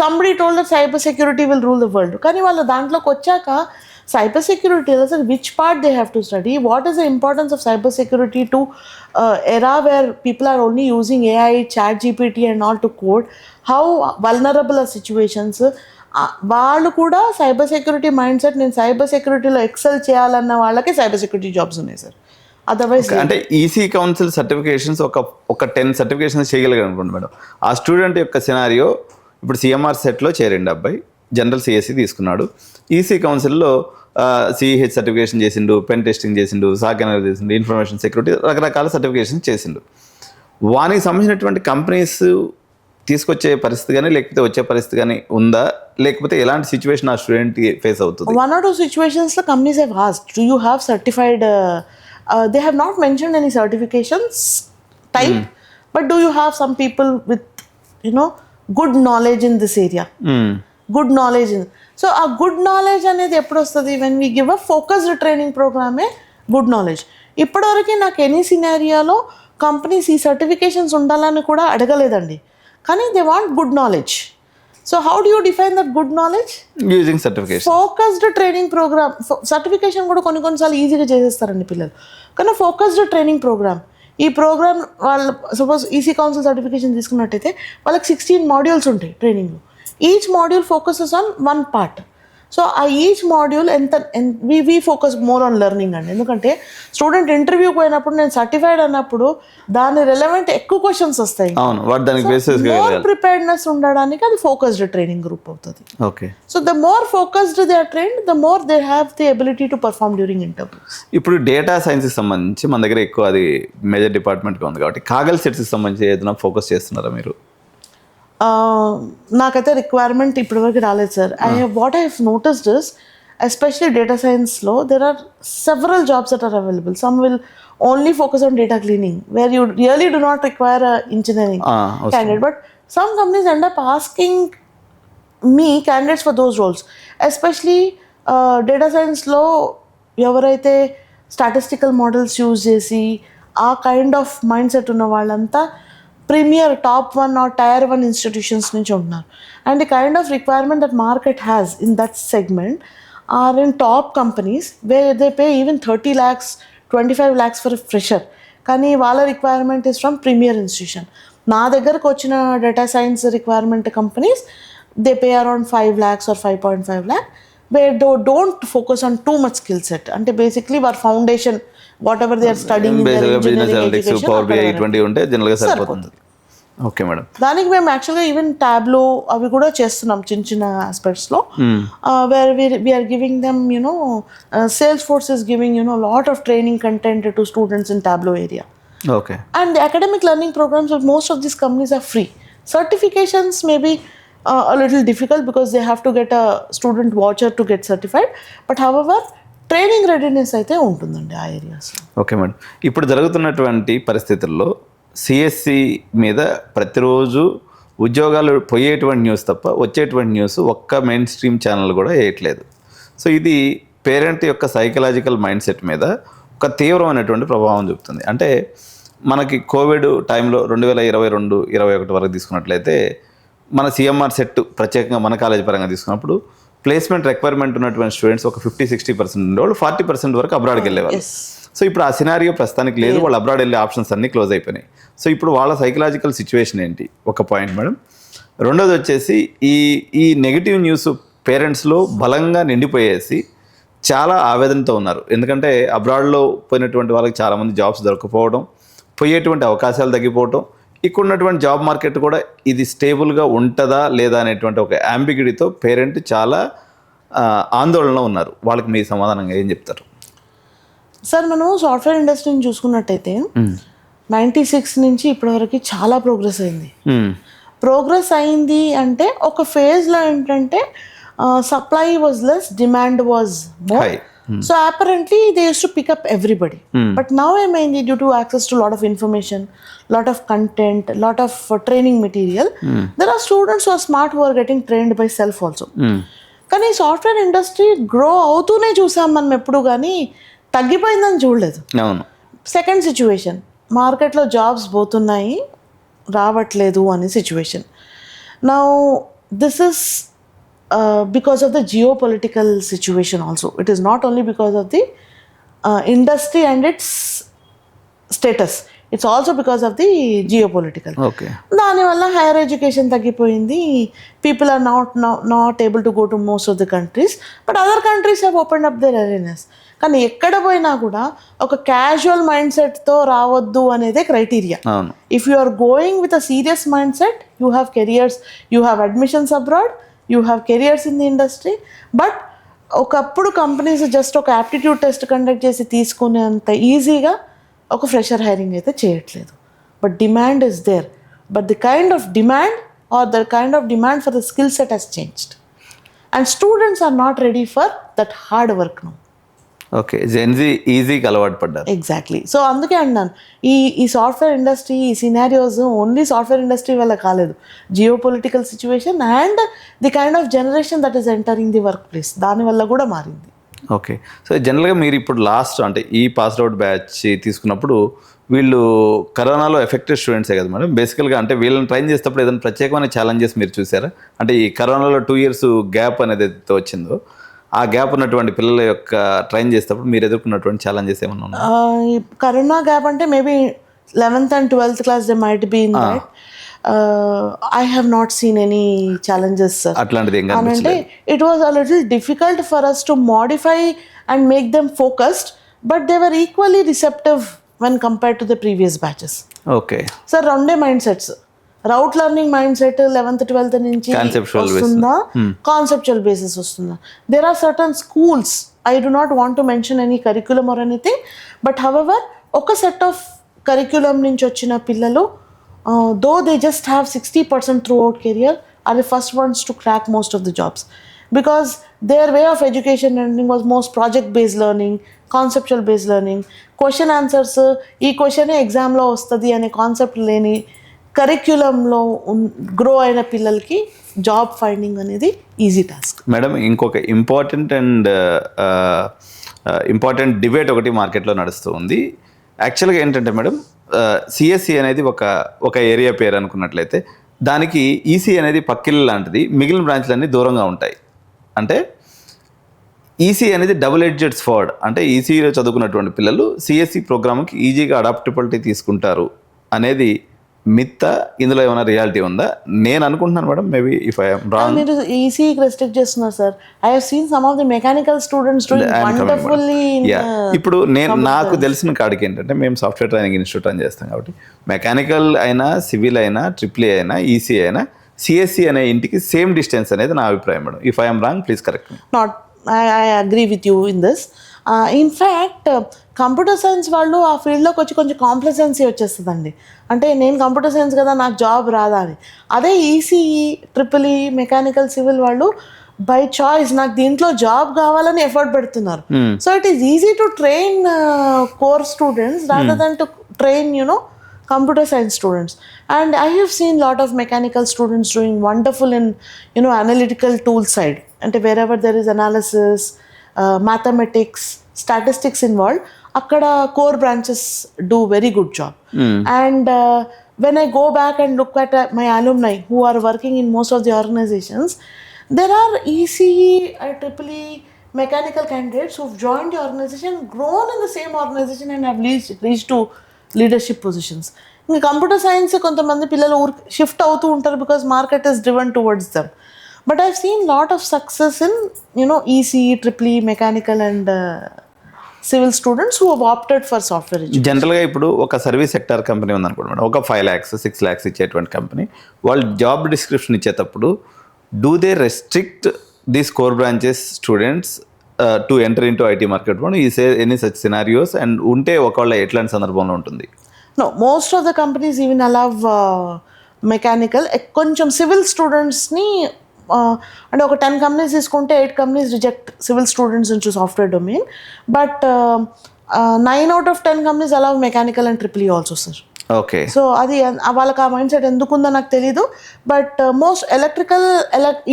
somebody told that cyber security will rule the world. కానీ వాళ్ళు దాంట్లోకి వచ్చాక cyber security, which part they have to study, what is the importance of cyber security to era where people are only using AI, chat GPT and all to code, how vulnerable are situations. వాళ్ళు కూడా cyber security mind set, నేను cyber సెక్యూరిటీలో XL చేయాలన్న వాళ్ళకి cyber security jobs ఉన్నాయి sir. Otherwise అంటే EC council certifications ఒక 10 certifications చేయగలిగారు అనుకోండి మేడం. ఆ స్టూడెంట్ యొక్క సినారియో ఇప్పుడు సిఎంఆర్ సెట్లో చేరిండు అబ్బాయి, జనరల్ సిఎస్సి తీసుకున్నాడు, ఈసీ కౌన్సిల్లో సిహెచ్ సర్టిఫికేషన్ చేసిండు, పెన్ టెస్టింగ్ చేసిండు, సాక్ అనాలిసిస్ చేసిండు, ఇన్ఫర్మేషన్ సెక్యూరిటీ, రకరకాల సర్టిఫికేషన్ చేసిండు. వానికి సంబంధించినటువంటి కంపెనీస్ తీసుకొచ్చే పరిస్థితి కానీ, లేకపోతే వచ్చే పరిస్థితి కానీ ఉందా, లేకపోతే ఎలాంటి సిచ్యువేషన్ ఆ స్టూడెంట్ ఫేస్ అవుతుంది? 1 or 2 situations the companies have asked, do you have certified, they have not mentioned any certifications type, but do you have some people with good knowledge in this area? Good knowledge in, so a good knowledge అనేది ఎప్పుడు వస్తుంది? when we give a focused training program, good knowledge. ఇప్పటివరకు నాకు any సినారియాలో companies ఈ certifications ఉండాలని కూడా అడగలేదండి, కానీ they want good knowledge. So how do you define that good knowledge? Using certification. Focused training program, certification కూడా కొన్నిసార్లు ఈజీగా చేసేస్తారండి పిల్లలు, కానీ ఫోకస్డ్ ట్రైనింగ్ ప్రోగ్రామ్, ఈ ప్రోగ్రామ్ వాళ్ళు సపోజ్ ఈసీ కౌన్సిల్ సర్టిఫికేషన్ తీసుకున్నట్టయితే వాళ్ళకి 16 మాడ్యూల్స్ ఉంటాయి ట్రైనింగ్లో. Each module focuses on 1 part. So uh each module we focus more on learning అండి. ఎందుకంటే స్టూడెంట్ ఇంటర్వ్యూకి పోయినప్పుడు నేను సర్టిఫైడ్ అన్నప్పుడు దాని రిలవెంట్ ఎక్కువ క్వశ్చన్స్ వస్తాయి. మోర్ ప్రిపేర్డ్నెస్ ఉండడానికి అది ఫోకస్డ్ ట్రైనింగ్ గ్రూప్ అవుతుంది. Okay. So the more focused they are trained, the more they have the ability to perform during interviews. ఇప్పుడు డేటా సైన్స్కి సంబంధించి మన దగ్గర ఎక్కువ అది మేజర్ డిపార్ట్మెంట్గా ఉంది కాబట్టి కాగల్ సెట్స్కి సంబంధించి ఏదైనా ఫోకస్ చేస్తున్నారా మీరు? నాకైతే రిక్వైర్మెంట్ ఇప్పటివరకు రాలేదు sir. What I have noticed is, especially data సైన్స్లో there are several jobs that are available. Some will only focus on data cleaning where you really do not require engineering candidate, but some companies end up asking me candidates for those roles, especially data science-లో ఎవరైతే statistical models use చేసి ఆ kind of mind set ఉన్న వాళ్ళంతా premier top 1 or tier 1 institutions నుంచి ఉంటున్నారు. And the kind of requirement that market has in that segment are in top companies where they pay even 30 lakhs, 25 lakhs for fresher, కానీ వాళ్ళ requirement is from premier institution. నా దగ్గరకు వచ్చిన data science requirement companies they pay around 5 lakhs or 5.5 lakh, where don't focus on too much skill set. అంటే basically వారి foundation whatever they are studying business analytics, power BI ఇటువంటి ఉంటే జనరల్గా సరిపోతుంది. Okay madam. దానికి మేము యాక్చువల్గా even ట్యాబ్లో అవి కూడా చేస్తున్నాం చిన్న చిన్న ఆస్పెక్ట్స్లో, where we're giving them Salesforce is giving lot of training content to students in ట్యాబ్లో area. Okay. And the academic learning programs of most of these companies are free. Certifications may be a little difficult because they have to get a student voucher to get certified. But however, training readiness అయితే ఉంటుందండి ఆ ఏరియాస్లో. Okay madam. ఇప్పుడు జరుగుతున్నటువంటి పరిస్థితుల్లో CSC మీద ప్రతిరోజు ఉద్యోగాలు పోయేటువంటి న్యూస్ తప్ప వచ్చేటువంటి న్యూస్ ఒక్క మెయిన్ స్ట్రీమ్ ఛానల్ కూడా వేయట్లేదు. సో ఇది పేరెంట్ యొక్క సైకలాజికల్ మైండ్ సెట్ మీద ఒక తీవ్రమైనటువంటి ప్రభావం చూపుతుంది. అంటే మనకి కోవిడ్ టైంలో 2022-21 వరకు తీసుకున్నట్లయితే మన సిఎంఆర్ సెట్ ప్రత్యేకంగా మన కాలేజ్ పరంగా తీసుకున్నప్పుడు ప్లేస్మెంట్ రిక్వైర్మెంట్ ఉన్నటువంటి స్టూడెంట్స్ ఒక 50-60% ఉండేవాళ్ళు, 40% వరకు అబ్రాడ్కి వెళ్ళేవాళ్ళు. సో ఇప్పుడు ఆ సినారియో ప్రస్తుతానికి లేదు, వాళ్ళు అబ్రాడ్ వెళ్ళే ఆప్షన్స్ అన్నీ క్లోజ్ అయిపోయినాయి. సో ఇప్పుడు వాళ్ళ సైకలాజికల్ సిచ్యువేషన్ ఏంటి, ఒక పాయింట్ మేడం. రెండోది వచ్చేసి ఈ నెగిటివ్ న్యూస్ పేరెంట్స్లో బలంగా నిండిపోయేసి చాలా ఆవేదనతో ఉన్నారు. ఎందుకంటే అబ్రాడ్లో పోయినటువంటి వాళ్ళకి చాలామంది జాబ్స్ దొరకపోవడం, పోయేటువంటి అవకాశాలు తగ్గిపోవడం, ఇక్కడ ఉన్నటువంటి జాబ్ మార్కెట్ కూడా ఇది స్టేబుల్గా ఉంటుందా లేదా అనేటువంటి ఒక యాంబిగ్యూటీతో పేరెంట్ చాలా ఆందోళనలో ఉన్నారు. వాళ్ళకి మీ సమాధానంగా ఏం చెప్తారు? సార్, మనం సాఫ్ట్వేర్ ఇండస్ట్రీని చూసుకున్నట్టయితే 96 నుంచి ఇప్పటివరకు చాలా ప్రోగ్రెస్ అయింది. ప్రోగ్రెస్ అయింది అంటే ఒక ఫేజ్లో ఏంటంటే supply was less, demand was more. So apparently they used to pick up everybody. But now ఏమైంది, due to access to lot of information, lot of content, lot of training material, there are students who are smart who are getting trained by self also. కానీ software industry grow అవుతూనే చూసాం మనం ఎప్పుడు, కానీ తగ్గిపోయిందని చూడలేదు. Second situation, మార్కెట్లో jobs పోతున్నాయి, రావట్లేదు అనే situation. Now this is because of the geopolitical situation also. It is not only because of the industry and its status, it's also because of the geopolitical. Okay. దానివల్ల higher education తగ్గిపోయింది. People are not able to go to most of the countries, but other countries have opened up their arenas. కానీ ఎక్కడ పోయినా కూడా ఒక casual mind సెట్తో రావద్దు అనేదే criteria. If you are going with a serious mind set, you have careers, you have admissions abroad, you have careers in the industry. But ఒకప్పుడు companies just ఒక యాప్టిట్యూడ్ టెస్ట్ కండక్ట్ చేసి తీసుకునేంత ఈజీగా ఒక fresher hiring అయితే చేయట్లేదు. But demand is there, but the kind of demand or the kind of demand for the skill set has changed and students are not ready for that hard work now. Okay, Gen Z ఈజీగా అలవాటు పడ్డారు. Exactly. So అందుకే అన్నాను, ఈ software industry, ఈ scenarios only software industry వల్ల కాలేదు, geo political situation and the kind of generation that is entering the work place, దానివల్ల కూడా మారింది. ఓకే. సో జనరల్గా మీరు ఇప్పుడు లాస్ట్ అంటే ఈ పాస్డ్ అవుట్ బ్యాచ్ తీసుకున్నప్పుడు వీళ్ళు కరోనాలో ఎఫెక్టెడ్ స్టూడెంట్సే కదా మేడం బేసికల్గా. అంటే వీళ్ళని ట్రైన్ చేసేటప్పుడు ఏదైనా ప్రత్యేకమైన ఛాలెంజెస్ మీరు చూసారా? అంటే ఈ కరోనాలో 2 years గ్యాప్ అనేది ఏదైతే వచ్చిందో, ఆ గ్యాప్ ఉన్నటువంటి పిల్లల యొక్క ట్రైన్ చేసేటప్పుడు మీరు ఎదుర్కొన్నటువంటి ఛాలెంజెస్ ఏమన్నా ఉన్నాయి? కరోనా గ్యాప్ అంటే maybe 11th and 12th class they might be in that. I have not seen any challenges, sir. అట్లాంటిది ఏం కనిపించలేదు. It was a little difficult for us to modify and make them focused, but they were equally receptive when compared to the previous batches. Okay. Sir, రెండే mind sets, rote learning mind set 11th 12th నుంచి వస్తుందా, conceptual basis వస్తుందా. There are certain schools, I do not want to mention any curriculum or anything, but however ఒక set of curriculum నుంచి వచ్చిన పిల్లలు, though they just have 60% throughout career, are the first ones to crack most of the jobs, because their way of education learning was most project based learning, conceptual based learning, question answers, ఈ క్వశ్చనే ఎగ్జామ్లో వస్తుంది అనే concept లేని కరిక్యులంలో grow అయిన పిల్లలకి job finding అనేది easy task. Madam, ఇంకొక ఇంపార్టెంట్ డిబేట్ ఒకటి మార్కెట్లో నడుస్తూ ఉంది. యాక్చువల్గా ఏంటంటే మేడం, సిఎస్సి అనేది ఒక ఏరియా పేరు అనుకున్నట్లయితే దానికి ఈసీ అనేది పక్కిల్ లాంటిది, మిగిలిన బ్రాంచ్లన్నీ దూరంగా ఉంటాయి. అంటే ఈసీ అనేది డబుల్ ఎడ్జెడ్ స్వర్డ్, అంటే ఈసీలో చదువుకున్నటువంటి పిల్లలు సిఎస్సి ప్రోగ్రామ్కి ఈజీగా అడాప్టబిలిటీ తీసుకుంటారు అనేది మిత్తా ఇందులో ఏమైనా రియాలిటీ ఉందా? నేను అనుకుంటున్నాను madam, maybe if I'm wrong. మీరు ఈసీకి రెస్ట్రిక్ట్ చేస్తున్నారు sir. I have seen some of the mechanical students doing wonderfully. ఇప్పుడు నాకు తెలిసిన కాడికి ఏంటంటే, మేము సాఫ్ట్వేర్ ట్రైనింగ్ ఇన్స్టిట్యూట్ అని చేస్తాం కాబట్టి మెకానికల్ అయినా, సివిల్ అయినా, ట్రిపుల్ అయినా, ఈసీ అయినా, సిఎస్సి అనే ఇంటికి సేమ్ డిస్టెన్స్ అనేది నా అభిప్రాయం madam. If I'm wrong please correct me. Not, I agree with you in this. In fact computer science వాళ్ళు ఆ ఫీల్డ్లోకి వచ్చి కొంచెం కాంప్లసెన్సీ వచ్చేస్తుందండి. అంటే నేను కంప్యూటర్ సైన్స్ కదా, నాకు జాబ్ రాదా అని. అదే ఈసీఈ, ట్రిపుల్ మెకానికల్, సివిల్ వాళ్ళు బై చాయిస్ నాకు దీంట్లో జాబ్ కావాలని ఎఫర్ట్ పెడుతున్నారు. So it is easy to train core students rather than to train computer science students. And I have seen lot of mechanical students doing wonderful in analytical tool side, and wherever there is analysis, mathematics, statistics involved, akkada core branches do very good job. And when I go back and look at my alumni who are working in most of the organizations, there are ECE, EEE mechanical candidates who've joined the organization, grown in the same organization, and have reached to leadership positions. ఇంకా computer science కొంతమంది పిల్లలు shift అవుతూ ఉంటారు because market is driven towards them. But I've seen lot of success in ECE, triple mechanical and civil students who have opted for software. జనరల్గా ఇప్పుడు ఒక service sector company ఉందనుకోండి madam, ఒక 5 lakhs 6 lakhs ఇచ్చేటువంటి company, వాళ్ళు job description ఇచ్చేటప్పుడు do they restrict these core branches students to enter into IT market? ఈ say any such scenarios, and ఉంటే ఒకవేళ ఎట్లాంటి సందర్భంలో ఉంటుంది? No, most of the companies even allow mechanical. కొంచెం సివిల్ స్టూడెంట్స్ని అంటే ఒక 10 companies తీసుకుంటే 8 companies reject civil students into software domain. But 9 out of 10 companies allow mechanical and triple also sir. Okay. So అది వాళ్ళకి ఆ మైండ్ సెట్ ఎందుకుందో నాకు తెలీదు. But most electrical,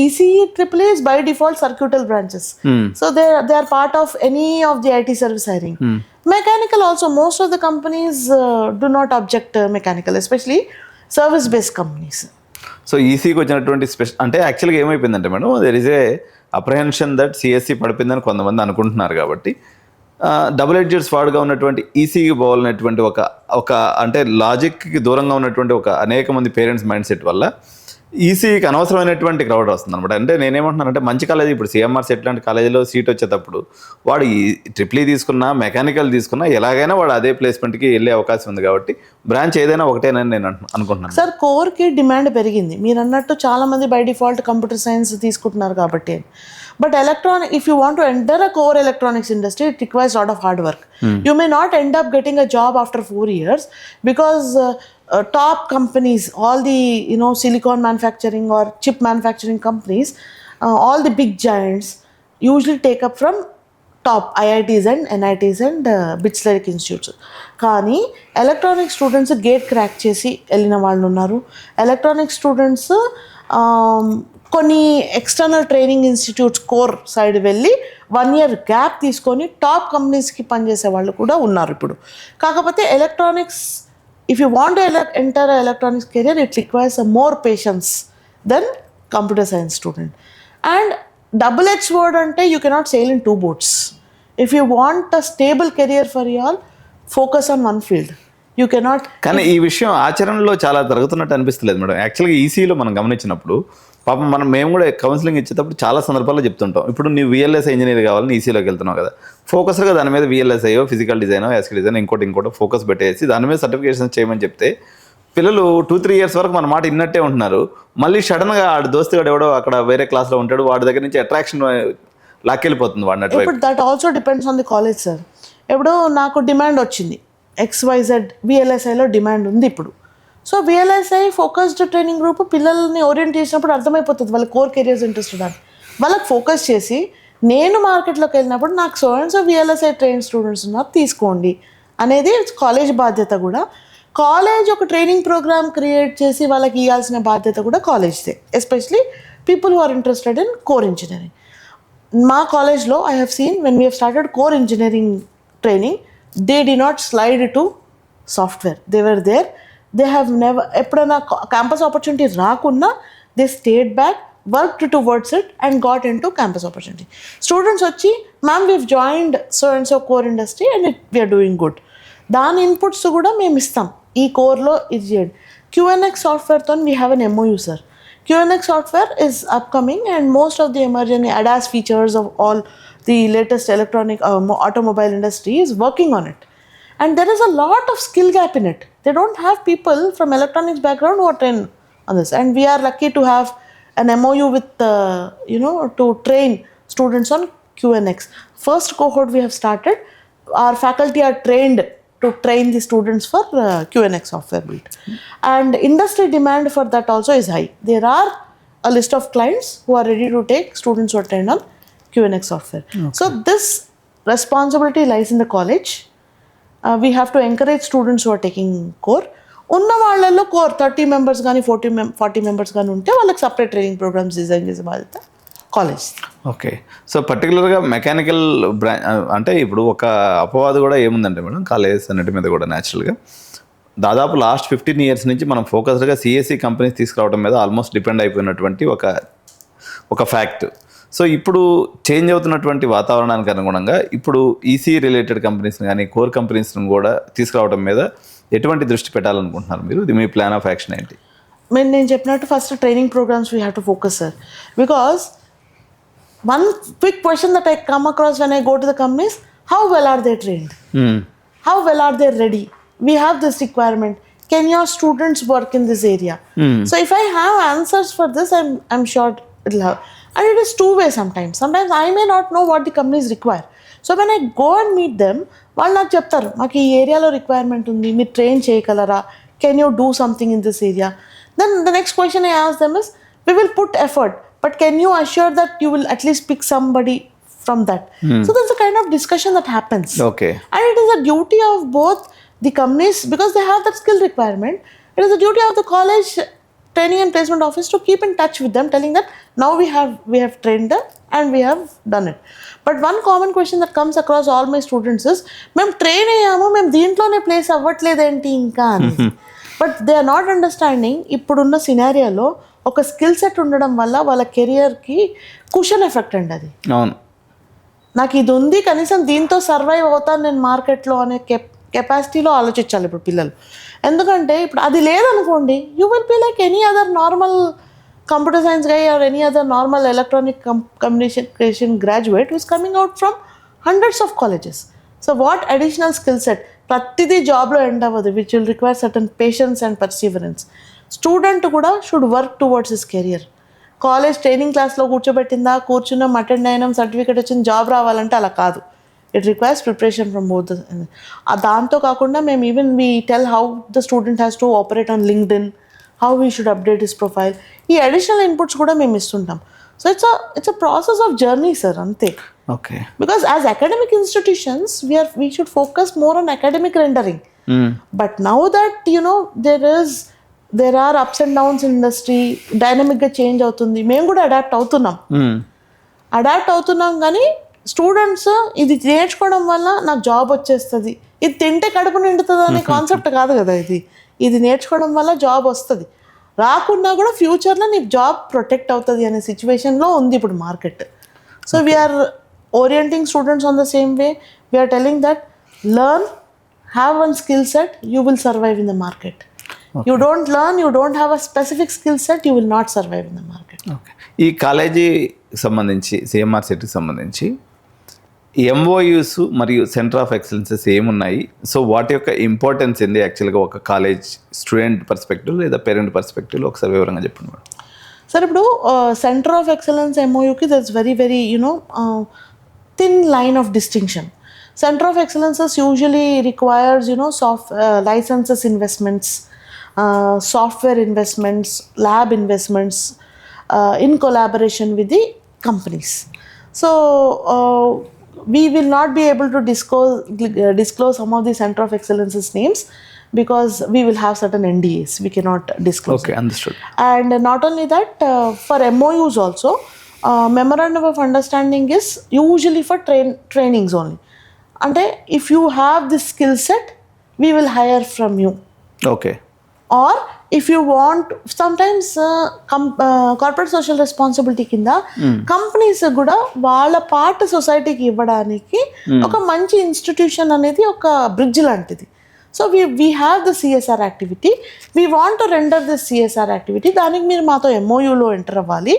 ECE, triple is by default circuital branches. So they are part of any of the IT service hiring. Mechanical also most of the companies do not object mechanical, especially service based companies. So ఈసీకి వచ్చినటువంటి అంటే యాక్చువల్గా ఏమైపోయిందంటే madam, there is a apprehension that CSC పడిపోయిందని కొంతమంది అనుకుంటున్నారు. కాబట్టి double edged స్వాడ్గా ఉన్నటువంటి ఈసీకి పోవాలనేటువంటి ఒక అంటే లాజిక్కి దూరంగా ఉన్నటువంటి అనేక మంది పేరెంట్స్ మైండ్ సెట్ వల్ల ఈసీకి అనవసరమైనటువంటి క్రౌడ్ వస్తుంది అనమాట. అంటే నేనేమంటున్నానంటే, మంచి కాలేజీ ఇప్పుడు సిఎంఆర్ సెట్ లాంటి కాలేజీలో సీట్ వచ్చేటప్పుడు వాడు ఈ ట్రిపుల్ తీసుకున్నా, మెకానికల్ తీసుకున్నా, ఎలాగైనా వాడు అదే ప్లేస్మెంట్కి వెళ్ళే అవకాశం ఉంది. కాబట్టి బ్రాంచ్ ఏదైనా ఒకటేనని నేను అనుకుంటున్నాను సార్. కోర్కి డిమాండ్ పెరిగింది మీరు అన్నట్టు, చాలామంది బై డిఫాల్ట్ కంప్యూటర్ సైన్స్ తీసుకుంటున్నారు కాబట్టి. But if you want to enter a core electronics industry, it requires a lot of hard work. You may not end up getting a job after 4 years because top companies, all the silicon manufacturing or chip manufacturing companies, all the big giants usually take up from top IITs and NITs and BITS-like institutes. కానీ electronic students gate crack చేసి వెళ్ళిన వాళ్ళు ఉన్నారు. Electronic students కొన్ని external training institutes core side వెళ్ళి 1 year gap తీసుకొని top కంపెనీస్కి పనిచేసే వాళ్ళు కూడా ఉన్నారు ఇప్పుడు. కాకపోతే electronics, if you want to enter electronics career, it requires more patience then computer science student. And double edge word అంటే you cannot sail in 2 boats. If you want a stable career for you all, focus on one field. You cannot. కానీ ఈ విషయం ఆచరణలో చాలా జరుగుతున్నట్టు అనిపిస్తలేదు madam. యాక్చువల్గా ఈసీలో మనం గమనించినప్పుడు పాపం మేము కూడా కౌన్సిలింగ్ ఇచ్చేటప్పుడు చాలా సందర్భాల్లో చెప్తుంటాం. ఇప్పుడు నువ్వు VLSI ఇంజనీర్ కావాలని ఈసీలోకి వెళ్తున్నావు కదా, ఫోకస్గా దాని మీద VLSI, ఫిజికల్ డిజైన్, ఎస్కి డిజైన్, ఇంకోటి ఫోకస్ పెట్టేసి దాని మీద సర్టిఫికేషన్స్ చేయమని చెప్తే పిల్లలు 2-3 years వరకు మన మాట ఇన్నట్టే ఉంటున్నారు. మళ్ళీ సడన్గా ఆడు దోస్తుగాడు ఎవడో అక్కడ వేరే క్లాస్లో ఉంటాడు, వాడి దగ్గర నుంచి అట్రాక్షన్ లాక్కెళ్ళిపోతుంది వాడినట్టు. ఇప్పుడు that also depends on the college sir. ఇప్పుడు నాకు డిమాండ్ వచ్చింది, XYZ VLSIలో డిమాండ్ ఉంది ఇప్పుడు. So VLSI focused training group పిల్లల్ని ఓరియంట్ చేసినప్పుడు అర్థమైపోతుంది వాళ్ళ కోర్ కెరియర్స్ ఇంట్రెస్టెడ్ అని. వాళ్ళకి ఫోకస్ చేసి నేను మార్కెట్లోకి వెళ్ళినప్పుడు నాకు VLSI ట్రైన్ స్టూడెంట్స్ ఉన్నారు తీసుకోండి అనేది కాలేజ్ బాధ్యత కూడా. కాలేజ్ ఒక ట్రైనింగ్ ప్రోగ్రామ్ క్రియేట్ చేసి వాళ్ళకి ఇవ్వాల్సిన బాధ్యత కూడా కాలేజ్దే, especially people who are interested in core engineering. మా కాలేజ్లో I have seen when we have started core engineering training, they did not slide to software. They were there. They have never, ఎప్పుడైనా campus opportunity రాకున్నా they stayed back, worked towards it and got in to campus opportunity. Students వచ్చి ma'am we've joined so and so core industry and we are doing good, దాని inputs కూడా మేము ఇస్తాం. ఈ కోర్లో ఇది చేయండి. QNX software ton we have an MOU, sir. QNX software is upcoming, and most of the emerging ADAS features of all the latest electronic automobile industry is working on it. And there is a lot of skill gap in it. They don't have people from electronics background who are trained on this. And we are lucky to have an MOU with, to train students on QNX. First cohort we have started. Our faculty are trained to train the students for QNX software build. And industry demand for that also is high. There are a list of clients who are ready to take students who are trained on QNX software. So this responsibility lies in the college. We have to encourage students who are taking core. ఉన్న వాళ్ళల్లో core 30 members కానీ 40 members కానీ ఉంటే వాళ్ళకి separate training programmes design చేసే బాధ్యత college. Okay. So పర్టికులర్గా mechanical అంటే ఇప్పుడు ఒక అపవాదు కూడా ఏముందంటే మేడం కాలేజెస్ అన్నిటి మీద కూడా న్యాచురల్గా దాదాపు లాస్ట్ 15 years నుంచి మనం ఫోకస్డ్గా సిఎస్సి కంపెనీస్ తీసుకురావడం మీద ఆల్మోస్ట్ డిపెండ్ అయిపోయినటువంటి ఒక ఫ్యాక్ట్. సో ఇప్పుడు చేంజ్ అవుతున్నటువంటి వాతావరణానికి అనుగుణంగా ఇప్పుడు ఈసీ రిలేటెడ్ కంపెనీస్ని కానీ కోర్ కంపెనీస్ని కూడా తీసుకురావడం మీద ఎటువంటి దృష్టి పెట్టాలనుకుంటున్నారు మీరు? ఇది మీ ప్లాన్ ఆఫ్ యాక్షన్ ఏంటి? నేను చెప్పినట్టు first training programs we have to focus, sir. Because one quick question that I come across when I go to the companies, how well are they trained? How well are they ready? We have this requirement. Can your students work in this area? So if I have answers for this, I'm sure it'll have. And it is two ways sometimes. Sometimes I may not know what the companies require. So when I go and meet them, వాళ్ళు నాకు చెప్తారు మాకు ఈ ఏరియాలో requirement ఉంది, మీరు train చేయగలరా, can you do something in this area? Then the next question I ask them is, we will put effort, but can you assure that you will at least pick somebody from that? So there's a kind of discussion that happens. Okay. And it is a duty of both the companies, because they have that skill requirement. It is a duty of the college training and placement office to keep in touch with them, telling that now we have trained them and we have done it. But one common question that comes across all my students is, మేము train అయ్యాము, మేము దీంట్లోనే place అవ్వట్లేదేంటి ఇంకా అని. But they are not understanding ఇప్పుడున్న సినారియోలో ఒక స్కిల్ సెట్ ఉండడం వల్ల వాళ్ళ కెరియర్కి కుషన్ ఎఫెక్ట్ అండి అది. అవును, నాకు ఇది ఉంది, కనీసం దీంతో సర్వైవ్ అవుతాను నేను మార్కెట్లో అనే కెపాసిటీలో ఆలోచించాలి ఇప్పుడు పిల్లలు. ఎందుకంటే ఇప్పుడు అది లేదనుకోండి, you will be like any other normal computer science guy or any other normal electronic communication graduate who's coming out from hundreds of colleges. So what additional skill set? ప్రతిదీ జాబ్లో ఎండ్ అవ్వదు, which will require certain patience and perseverance. Student కూడా should work towards his career. College training క్లాస్లో కూర్చున్నాం, attend అయినాం, certificate వచ్చింది, job రావాలంటే అలా కాదు. It requires preparation from both. దాంతో కాకుండా మేము even we tell how the student has to operate on LinkedIn, how we should update his profile. ఈ అడిషనల్ ఇన్పుట్స్ కూడా మేము ఇస్తుంటాం. So it's a process of journey, sir, అంతే. Okay. Because as academic institutions, we should focus more on academic rendering. But now that there are ups and downs in industry, dynamic గా change అవుతుంది, మేము కూడా adapt అవుతున్నాం. కానీ students ఇది నేర్చుకోవడం వల్ల నాకు జాబ్ వచ్చేస్తుంది, ఇది తింటే కడుపు నిండుతుంది అనే కాన్సెప్ట్ కాదు కదా. ఇది నేర్చుకోవడం వల్ల జాబ్ వస్తుంది, రాకున్నా కూడా ఫ్యూచర్లో నీకు జాబ్ ప్రొటెక్ట్ అవుతుంది అనే సిచ్యువేషన్లో ఉంది ఇప్పుడు market. So we are orienting students on the same way. We are telling that learn, have one skill set, you will survive in the market. Okay. You don't learn, you don't have a specific skill set, you will not survive in the market. Okay. ఈ college సంబంధించి సిఎంఆర్ సిటీకి సంబంధించి MOUs మరియు centre of excellences ఏమున్నాయి? So వాటి యొక్క importance ఏంది యాక్చువల్గా ఒక కాలేజ్ స్టూడెంట్ పర్స్పెక్టివ్ లేదా పేరెంట్ పర్స్పెక్టివ్లో ఒకసారి వివరంగా చెప్పండి మేడం. సార్, ఇప్పుడు సెంటర్ ఆఫ్ ఎక్సలెన్స్ ఎంఓయూకి that's very very thin line of distinction. Center of Excellences usually requires licenses investments, software investments, lab investments in collaboration with the companies. So we will not be able to disclose some of the Center of Excellences names because we will have certain NDAs. We cannot disclose. Okay, understood. And not only that, for MOUs also, memorandum of understanding is usually for trainings only. అంటే if you have this skill set, we will hire from you. Okay. Or if you want, sometimes corporate social responsibility కింద companies కూడా వాళ్ళ part సొసైటీకి ఇవ్వడానికి ఒక మంచి institution అనేది ఒక బ్రిడ్జ్ లాంటిది. So we have the CSR activity, we want to render this CSR activity. దానికి మీరు మాతో MOUలో ఎంటర్ అవ్వాలి,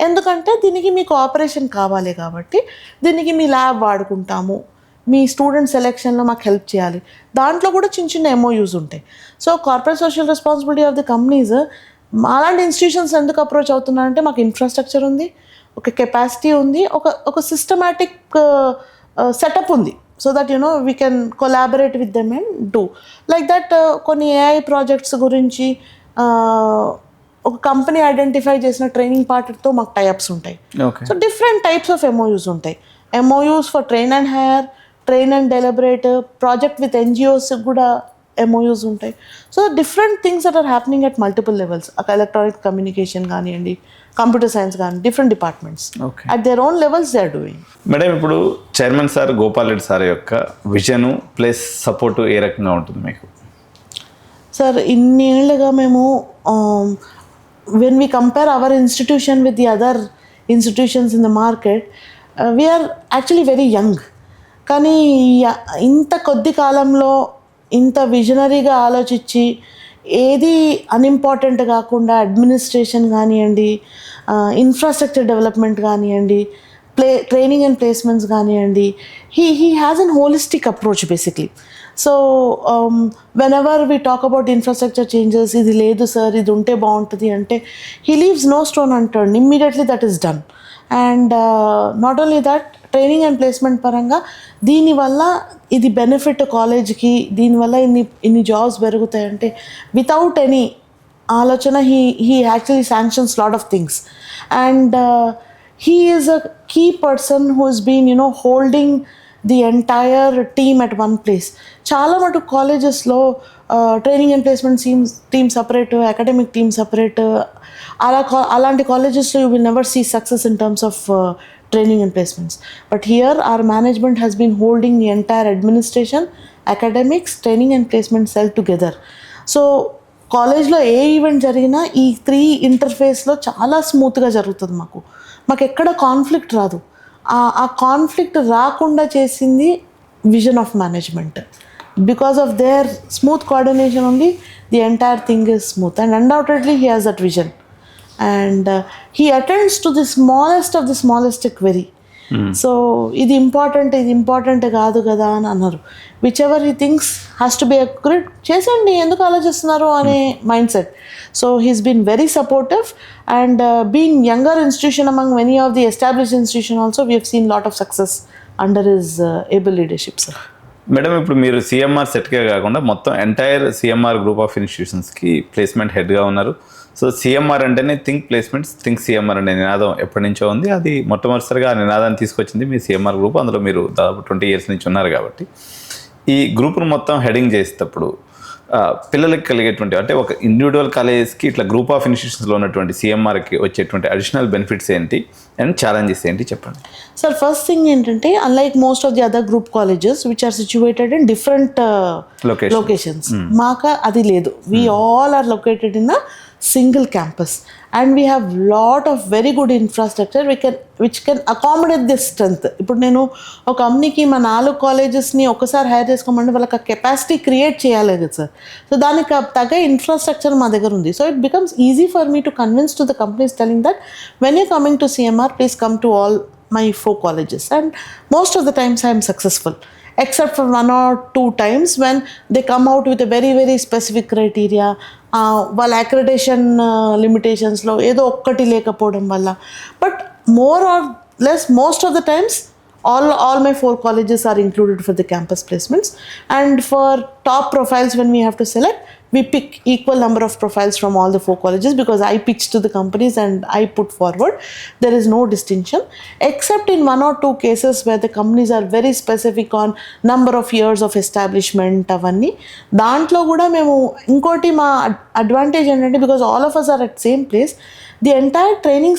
ఎందుకంటే దీనికి మీ కోఆపరేషన్ కావాలి కాబట్టి. దీనికి మీ ల్యాబ్ వాడుకుంటాము, మీ స్టూడెంట్ సెలెక్షన్లో మాకు హెల్ప్ చేయాలి, దాంట్లో కూడా చిన్న చిన్న MOUs ఉంటాయి. So corporate social responsibility of the companies అలాంటి ఇన్స్టిట్యూషన్స్ ఎందుకు అప్రోచ్ అవుతున్నారంటే మాకు ఇన్ఫ్రాస్ట్రక్చర్ ఉంది, ఒక కెపాసిటీ ఉంది, ఒక సిస్టమాటిక్ సెటప్ ఉంది. So that we can collaborate with them and do like that. కొన్ని AI ప్రాజెక్ట్స్ గురించి ఒక కంపెనీ ఐడెంటిఫై చేసిన ట్రైనింగ్ పార్ట్తో మాకు టైఅప్స్ ఉంటాయి. So different types of MOUs ఉంటాయి. MOUs for train and hire, train and deliberate, project with NGOs కూడా MOUs ఉంటాయి. So different things that are happening at multiple levels. Electronic communication కానివ్వండి, computer science కానీ, different departments at their own levels they are doing. Madam, ఇప్పుడు chairman sir Gopal Reddy sir యొక్క vision plus support ఏ రకంగా ఉంటుంది మీకు? Sir, ఇన్ని ఏళ్ళుగా మేము when we compare our institution with the other institutions in the market, we are actually very young. కానీ ఇంత కొద్ది కాలంలో ఇంత విజనరీగా ఆలోచించి ఏది అన్ఇంపార్టెంట్ కాకుండా అడ్మినిస్ట్రేషన్ కానివ్వండి, ఇన్ఫ్రాస్ట్రక్చర్ డెవలప్మెంట్ కానివ్వండి, ట్రైనింగ్ అండ్ ప్లేస్మెంట్స్ కానివ్వండి, he has an holistic approach basically. So whenever we talk about infrastructure changes, ఇది లేదు సార్, ఇది ఉంటే బాగుంటుంది అంటే, he leaves no stone unturned. Immediately that is done. And not only that, training and placement పరంగా దీనివల్ల ఇది బెనిఫిట్ కాలేజ్కి, దీనివల్ల ఇన్ని జాబ్స్ పెరుగుతాయంటే వితౌట్ ఎనీ ఆలోచన he actually sanctions lot of things. And he is a key person who has been holding the entire team at one place. చాలా మటుకు కాలేజెస్లో training and placement team separate, academic team separate, అలాంటి కాలేజెస్లో you will never see success in terms of training and placements. But here our management has been holding the entire administration, academics, training and placement cell together. So కాలేజ్లో ఏ event జరిగినా ఈ 3 ఇంటర్ఫేస్లో చాలా స్మూత్గా జరుగుతుంది. మాకు ఎక్కడ కాన్ఫ్లిక్ట్ రాదు. ఆ కాన్ఫ్లిక్ట్ రాకుండా చేసింది vision of management. Because of their smooth coordination only the entire thing is smooth, and undoubtedly he has that vision. And he attends to the smallest of the smallest query. So ఇది important కాదు కదా అని అన్నారు. Whichever he thinks has to be accurate, చేసండి, ఎందుకు ఆలోచిస్తున్నారు అనే mind set. So he's been very supportive, and being younger institution among many of the established institution also we have seen lot of success under his able leadership. Sir madam, ఇప్పుడు మీరు CMR సెట్కే కాకుండా మొత్తం entire CMR group of ఇన్స్టిట్యూషన్స్కి placement హెడ్గా ఉన్నారు. So CMR అంటేనే think placements, think CMR అనే నినాదం ఎప్పటి నుంచో ఉంది. అది మొట్టమొదటిసారిగా ఆ నినాదాన్ని తీసుకొచ్చింది మీ CMR గ్రూప్. అందులో మీరు దాదాపు 20 years నుంచి ఉన్నారు కాబట్టి ఈ గ్రూప్ను మొత్తం హెడింగ్ చేసేటప్పుడు పిల్లలకి కలిగేటువంటి, అంటే ఒక ఇండివిజువల్ కాలేజెస్కి ఇట్లా గ్రూప్ ఆఫ్ ఇన్స్టిట్యూషన్స్లో ఉన్నటువంటి CMRకి వచ్చేటువంటి అడిషనల్ బెనిఫిట్స్ ఏంటి అండ్ ఛాలెంజెస్ ఏంటి చెప్పండి. సార్, ఫస్ట్ థింగ్ ఏంటంటే, unlike most of the other group colleges which are situated in different locations, మాకు అది లేదు. We all are located in a single campus, and we have lot of very good infrastructure which can accommodate this strength. ఇప్పుడు నేను ఒక కంపెనీకి మా 4 కాలేజెస్ని ఒకసారి hire చేసుకోమంటే వాళ్ళకి కెపాసిటీ క్రియేట్ చేయాలి కదా సార్. సో దానికి తగ్గ ఇన్ఫ్రాస్ట్రక్చర్ మా దగ్గర ఉంది. So it becomes easy for me to convince to the companies telling that when you coming to CMR, please come to all my 4 colleges. And most of the times I am successful, except for 1 or 2 times when they come out with a very very specific criteria. వాళ్ళ accreditation లిమిటేషన్స్లో ఏదో ఒక్కటి లేకపోవడం వల్ల. But more or less most of the times all my 4 colleges are included for the campus placements. And for top profiles, when we have to select, we pick equal number of profiles from all the 4 colleges, because I pitch to the companies and I put forward. There is no distinction, except in 1 or 2 cases where the companies are very specific on number of years of establishment. అవ్వన్నీ దాంట్లో కూడా మేము ఇంకోటి మా advantage ఏంటంటే, because all of us are at same place, the entire training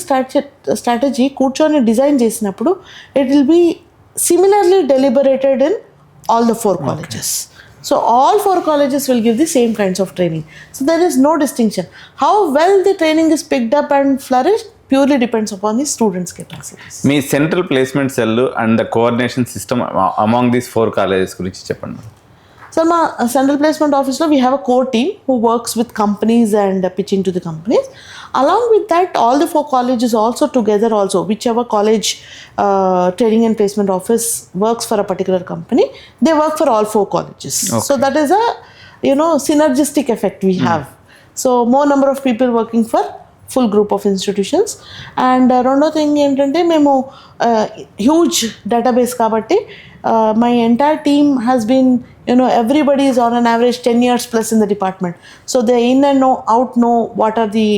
strategy కూర్చొని design చేసినప్పుడు it will be similarly deliberated in all the 4 colleges. So all 4 colleges will give the same kinds of training. So there is no distinction. How well the training is picked up and flourished purely depends upon the students' capacities. Me central placement cell and the coordination system among these 4 colleges గురించి చెప్పండి. So my central placement office we have a core team who works with companies and pitching to the companies. Along with that, all the 4 colleges also together also, whichever college training and placement office works for a particular company, they work for all 4 colleges. So that is a synergistic effect we have. So more number of people working for full group of institutions. And రెండో thing ఏంటంటే మేము huge database కాబట్టి my entire team has been, everybody is on an average 10 years plus in the department. So they in and out know what are the,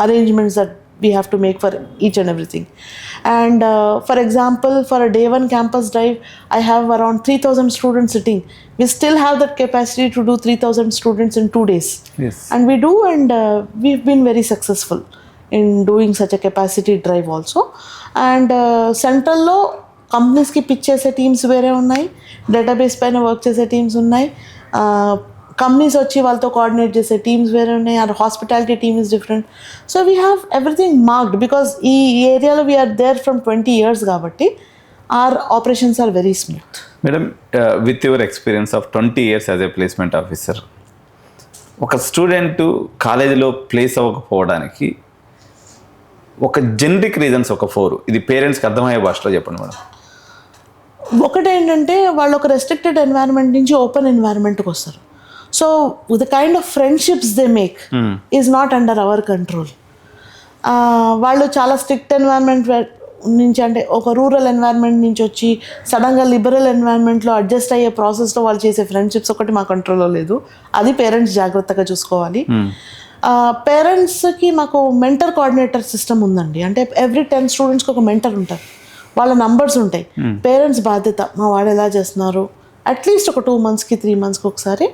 arrangements that we have to make for each and everything. And for example, for a day 1 campus drive, I have around 3,000 students sitting. We still have that capacity to do 3,000 students in 2 days. Yes. And we do, and we've been very successful in doing such a capacity drive also. And central lo companies ki pitch chese teams vere unnai, database paina work chese teams unnai, companies వచ్చి వాళ్ళతో coordinate చేసే teams వేరే ఉన్నాయి, and hospitality team is different. So we have everything marked because ఈ ఏరియాలో we are there from 20 years కాబట్టి our operations are very smooth. Madam, with your experience of 20 years as a placement officer, ఒక student కాలేజీలో place అవ్వకపోవడానికి ఒక generic reasons ఒక 4, ఇది పేరెంట్స్కి అర్థమయ్యే భాషలో చెప్పండి మేడం. ఒకటేంటంటే వాళ్ళు ఒక రెస్ట్రిక్టెడ్ ఎన్వైరన్మెంట్ నుంచి ఓపెన్ ఎన్వైరన్మెంట్కి వస్తారు. So the kind of friendships they make is not under our control. వాళ్ళు చాలా స్ట్రిక్ట్ ఎన్వైరన్మెంట్ నుంచి, అంటే ఒక రూరల్ ఎన్వైరన్మెంట్ నుంచి వచ్చి సడన్గా లిబరల్ ఎన్వైరన్మెంట్లో అడ్జస్ట్ అయ్యే ప్రాసెస్లో వాళ్ళు చేసే ఫ్రెండ్షిప్స్ ఒకటి మా కంట్రోల్లో లేదు. అది పేరెంట్స్ జాగ్రత్తగా చూసుకోవాలి. పేరెంట్స్కి మాకు మెంటర్ కోఆర్డినేటర్ సిస్టమ్ ఉందండి. అంటే ఎవ్రీ 10 స్టూడెంట్స్కి ఒక మెంటర్ ఉంటారు, వాళ్ళ నంబర్స్ ఉంటాయి. పేరెంట్స్ బాధ్యత మా వాడు ఎలా చేస్తున్నారు అట్లీస్ట్ ఒక 2 monthsకి 3 monthsకి ఒకసారి,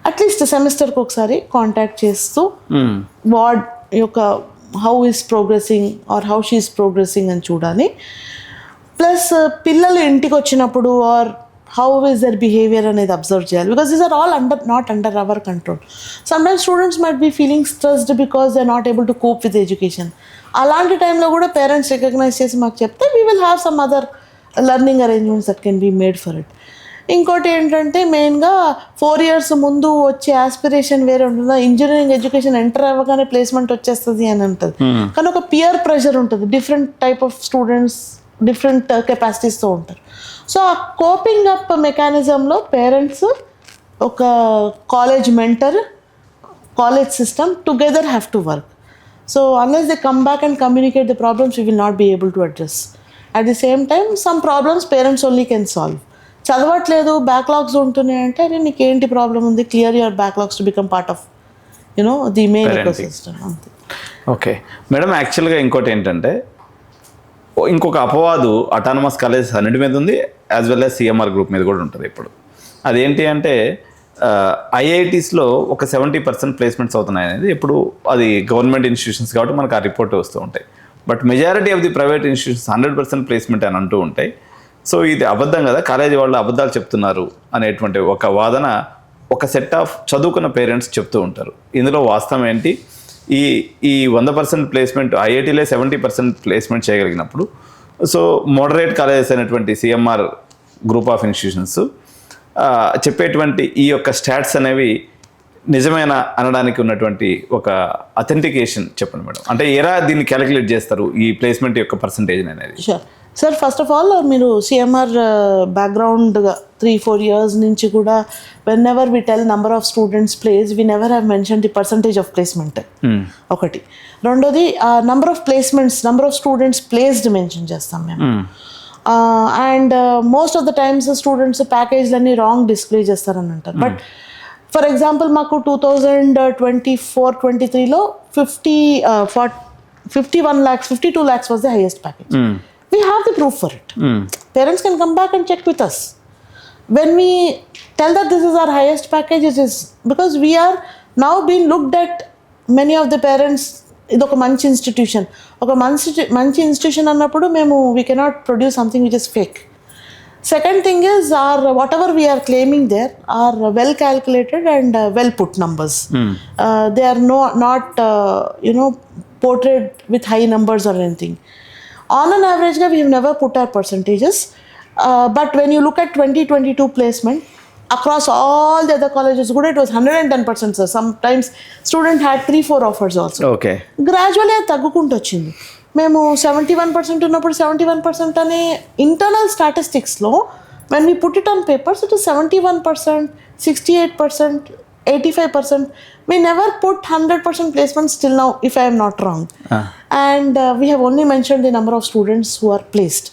అట్లీస్ట్ సెమిస్టర్కి ఒకసారి కాంటాక్ట్ చేస్తూ వార్డ్ యొక్క how is progressing or how she is progressing అని చూడాలి. ప్లస్ పిల్లలు ఇంటికి వచ్చినప్పుడు or how is their behaviour అనేది అబ్జర్వ్ చేయాలి. Because these are all not under our control. Sometimes students might be feeling stressed because they are not able to cope with education. అలాంటి టైంలో కూడా పేరెంట్స్ రికగ్నైజ్ చేసి మాకు చెప్తే we will have some other learning arrangements that can be made for it. ఇంకోటి ఏంటంటే మెయిన్గా 4 years ముందు వచ్చే ఆస్పిరేషన్ వేరే ఉంటుంది. ఇంజనీరింగ్ ఎడ్యుకేషన్ ఎంటర్ అవ్వగానే ప్లేస్మెంట్ వచ్చేస్తుంది అని ఉంటుంది, కానీ ఒక పియర్ ప్రెషర్ ఉంటుంది. Different type of students different కెపాసిటీస్తో ఉంటారు. సో ఆ కోపింగ్ అప్ మెకానిజంలో పేరెంట్స్, ఒక college mentor, college system together have to work. So unless they come back and communicate the problems, we will not be able to address. At the same time, some problems parents only can solve. చదవట్లేదు, backlogs ఉంటున్నాయి అంటే, అరే నీకు ఏంటి problem ఉంది, clear your backlogs to become part of the main ecosystem. అంతే. Okay madam, యాక్చువల్గా ఇంకోటి ఏంటంటే, ఇంకొక అపవాదు అటానమస్ కాలేజెస్ అన్నిటి మీద ఉంది, as well as CMR group మీద కూడా ఉంటుంది. ఇప్పుడు అదేంటి అంటే, ఐఐటీస్లో ఒక 70% ప్లేస్మెంట్స్ అవుతున్నాయి అనేది ఇప్పుడు అది గవర్నమెంట్ ఇన్స్టిట్యూషన్స్ కాబట్టి మనకు ఆ రిపోర్ట్ వస్తూ ఉంటాయి. But majority of the private institutions 100% placement అని అంటూ ఉంటాయి. సో ఇది అబద్ధం కదా, కాలేజీ వాళ్ళు అబద్ధాలు చెప్తున్నారు అనేటువంటి ఒక వాదన ఒక సెట్ ఆఫ్ చదువుకున్న పేరెంట్స్ చెప్తూ ఉంటారు. ఇందులో వాస్తవం ఏంటి? ఈ 100% ప్లేస్మెంట్ ఐఐటీలే 70% ప్లేస్మెంట్ చేయగలిగినప్పుడు, సో మోడరేట్ కాలేజెస్ అయినటువంటి సిఎంఆర్ గ్రూప్ ఆఫ్ ఇన్స్టిట్యూషన్స్ చెప్పేటువంటి ఈ యొక్క స్టాట్స్ అనేవి నిజమైన అనడానికి ఉన్నటువంటి ఒక అథెంటికేషన్ చెప్పండి మేడం. అంటే ఎలా దీన్ని క్యాలిక్యులేట్ చేస్తారు ఈ ప్లేస్మెంట్ యొక్క పర్సంటేజ్ అనేది? సార్, ఫస్ట్ ఆఫ్ ఆల్ మీరు సిఎంఆర్ బ్యాక్గ్రౌండ్గా 3-4 years నుంచి కూడా whenever we tell number of students placed, we never have mention the percentage of placement. ఒకటి. రెండోది number of placements, number of students placed mention చేస్తాం మేము. And most of the times students ప్యాకేజ్లన్నీ wrong display చేస్తారని అంటారు. But for example మాకు 2024-23లో 51 lakhs, 52 lakhs was the highest package. We have the proof for it. Parents can come back and check with us. When we tell that this is our highest package, it is because we are now being looked at, many of the parents, ఇది ఒక మంచి institution, ఒక మంచి institution అన్నప్పుడు మేము we cannot produce something which is fake. Second thing is, whatever we are claiming there are well calculated and well put numbers. They are not portrayed with high numbers or anything. On an average, we have never put our percentages. But when you look at 2022 placement, across all the other colleges కూడా it was 110%, sir. Sometimes student had 3-4 offers also. Okay. Gradually అది తగ్గుకుంటూ వచ్చింది. మేము 71% ఉన్నప్పుడు 71% అనే internal స్టాటిస్టిక్స్లో when we put it on papers it is 71%, 68%, 85%. We never put 100% placements till now, if I am not wrong. And we have only mentioned the number of students who are placed.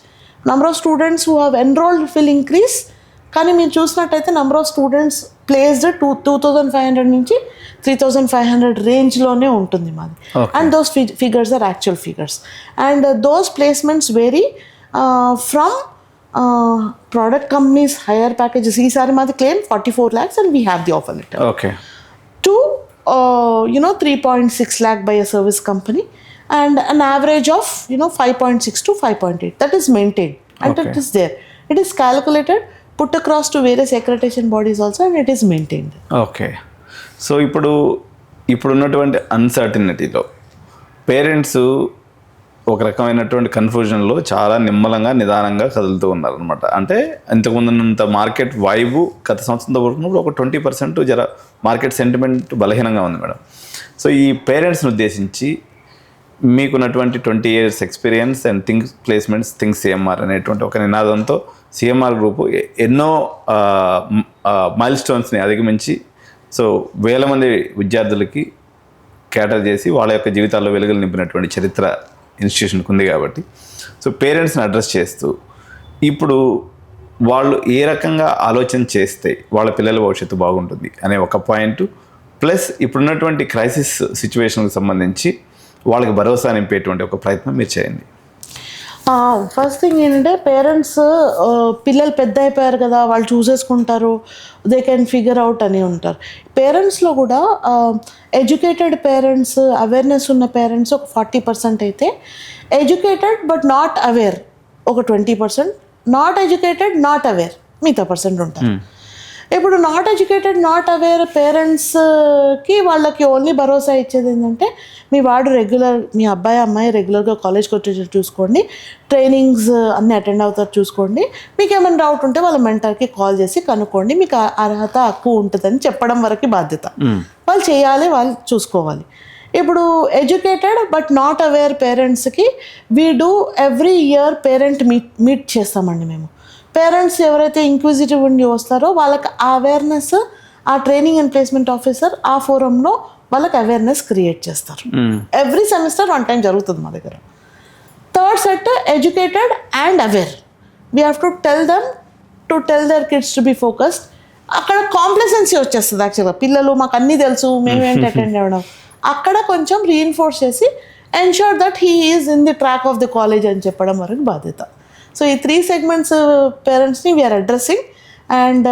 Number of students who have enrolled will increase. కానీ మీరు చూసినట్టయితే number of students placed 2,500 నుంచి 3,500 రేంజ్లోనే ఉంటుంది మాది. And those figures are actual figures. And those placements vary from product companies higher packages. ఈసారి మాది claim 44 lakhs and we have the offer letter. Okay. To 3.6 lakh by a service company and an average of 5.6 to 5.8. That is maintained and it is there. It is calculated, put across to various accreditation bodies also, and it is maintained. Okay. So ఇప్పుడున్నటువంటి అన్సర్టినిటీలో parents ఒక రకమైనటువంటి కన్ఫ్యూజన్లో చాలా నిదానంగా కదులుతూ ఉన్నారు అనమాట. అంటే ఇంతకుముందున్నంత మార్కెట్ వైబు గత సంవత్సరంతో పోల్చుకున్నప్పుడు ఒక 20% జర మార్కెట్ సెంటిమెంట్ బలహీనంగా ఉంది మేడం. సో ఈ పేరెంట్స్ని ఉద్దేశించి మీకున్నటువంటి 20 years experience and placements think CMR అనేటువంటి ఒక నినాదంతో సిఎంఆర్ గ్రూపు ఎన్నో మైల్ స్టోన్స్ని అధిగమించి సో వేల మంది విద్యార్థులకి కేటర్ చేసి వాళ్ళ యొక్క జీవితాల్లో వెలుగులు నింపినటువంటి చరిత్ర ఇన్స్టిట్యూషన్కి ఉంది కాబట్టి సో పేరెంట్స్ని అడ్రస్ చేస్తూ ఇప్పుడు వాళ్ళు ఏ రకంగా ఆలోచన చేస్తే వాళ్ళ పిల్లల భవిష్యత్తు బాగుంటుంది అనే ఒక పాయింట్, ప్లస్ ఇప్పుడున్నటువంటి క్రైసిస్ సిచ్యువేషన్కి సంబంధించి వాళ్ళకి భరోసా నింపేటువంటి ఒక ప్రయత్నం మీరు చేయండి. ఫస్ట్ థింగ్ ఏంటంటే పేరెంట్స్ పిల్లలు పెద్ద అయిపోయారు కదా వాళ్ళు చూసేసుకుంటారు, దే కెన్ ఫిగర్ అవుట్ అని ఉంటారు. పేరెంట్స్లో కూడా ఎడ్యుకేటెడ్ పేరెంట్స్, అవేర్నెస్ ఉన్న పేరెంట్స్ ఒక 40% అయితే, ఎడ్యుకేటెడ్ బట్ నాట్ అవేర్ ఒక 20%, నాట్ ఎడ్యుకేటెడ్ నాట్ అవేర్ మిగతా % ఉంటారు. ఇప్పుడు నాట్ ఎడ్యుకేటెడ్ నాట్ అవేర్ పేరెంట్స్కి వాళ్ళకి ఓన్లీ భరోసా ఇచ్చేది ఏంటంటే మీ వాడు మీ అమ్మాయి రెగ్యులర్గా కాలేజ్కి వచ్చేటట్టు చూసుకోండి, ట్రైనింగ్స్ అన్నీ అటెండ్ అవుతారు చూసుకోండి, మీకు ఏమైనా డౌట్ ఉంటే వాళ్ళ మెంటర్కి కాల్ చేసి కనుక్కోండి, మీకు అర్హత హక్కు ఉంటుందని చెప్పడం వరకు బాధ్యత. వాళ్ళు చేయాలి, వాళ్ళు చూసుకోవాలి. ఇప్పుడు ఎడ్యుకేటెడ్ బట్ నాట్ అవేర్ పేరెంట్స్కి we do every year parent meet చేస్తామండి మేము. పేరెంట్స్ ఎవరైతే ఇంక్విజిటివ్ ఉండి వస్తారో వాళ్ళకి ఆ అవేర్నెస్ ఆ ట్రైనింగ్ అండ్ ప్లేస్మెంట్ ఆఫీసర్ ఆ ఫోరంలో వాళ్ళకి అవేర్నెస్ క్రియేట్ చేస్తారు. ఎవ్రీ సెమిస్టర్ 1 time జరుగుతుంది మా దగ్గర. Third set educated and aware. We have to tell their kids to be focused. అక్కడ కాంప్లసెన్సీ వచ్చేస్తుంది యాక్చువల్గా. పిల్లలు మాకు అన్నీ తెలుసు మేమేంటి అటెండ్ అవ్వడం, అక్కడ కొంచెం రీఇన్ఫోర్స్ చేసి ensure that he is in the track of the college అని చెప్పడం వరకు బాధ్యత. సో ఈ 3 segments పేరెంట్స్ని we are addressing. And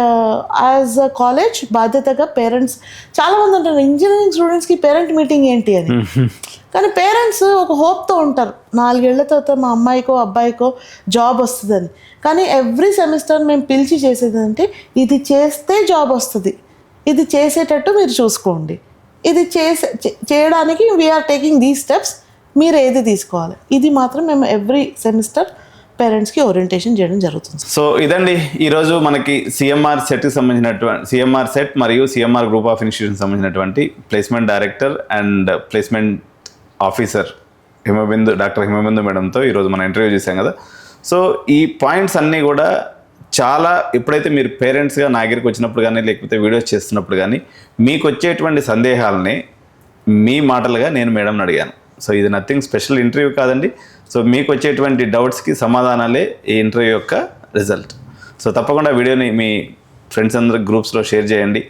as a college బాధ్యతగా పేరెంట్స్ చాలామంది అంటారు ఇంజనీరింగ్ స్టూడెంట్స్కి పేరెంట్ మీటింగ్ ఏంటి అని, కానీ పేరెంట్స్ ఒక హోప్తో ఉంటారు 4 ఏళ్ల తర్వాత మా అమ్మాయికో అబ్బాయికో జాబ్ వస్తుందని. కానీ ఎవ్రీ సెమిస్టర్ మేము పిలిచి చేసేది అంటే ఇది చేస్తే జాబ్ వస్తుంది, ఇది చేసేటట్టు మీరు చూసుకోండి, ఇది చేయడానికి వీఆర్ టేకింగ్ దీస్ స్టెప్స్, మీరు ఏది తీసుకోవాలి, ఇది మాత్రం మేము ఎవ్రీ సెమిస్టర్ పేరెంట్స్కి ఓరియంటేషన్ చేయడం జరుగుతుంది. సో ఇదండి ఈరోజు మనకి సిఎంఆర్ సెట్కి సంబంధించినటువంటి సిఎంఆర్ సెట్ మరియు సిఎంఆర్ గ్రూప్ ఆఫ్ ఇన్స్టిట్యూషన్ సంబంధించినటువంటి placement director and placement officer doctor Himabindu మేడంతో ఈరోజు మనం ఇంటర్వ్యూ చేశాం కదా. సో ఈ పాయింట్స్ అన్నీ కూడా చాలా ఎప్పుడైతే మీరు పేరెంట్స్గా నా దగ్గరికి వచ్చినప్పుడు కానీ లేకపోతే వీడియోస్ చేస్తున్నప్పుడు కానీ మీకు వచ్చేటువంటి సందేహాలని మీ మాటలుగా నేను మేడంని అడిగాను. సో ఇది నథింగ్ స్పెషల్ ఇంటర్వ్యూ కాదండి. సో మీకు వచ్చేటువంటి డౌట్స్కి సమాధానాలే ఈ ఇంటర్వ్యూ యొక్క రిజల్ట్. సో తప్పకుండా వీడియోని మీ ఫ్రెండ్స్ అందరి గ్రూప్స్లో షేర్ చేయండి.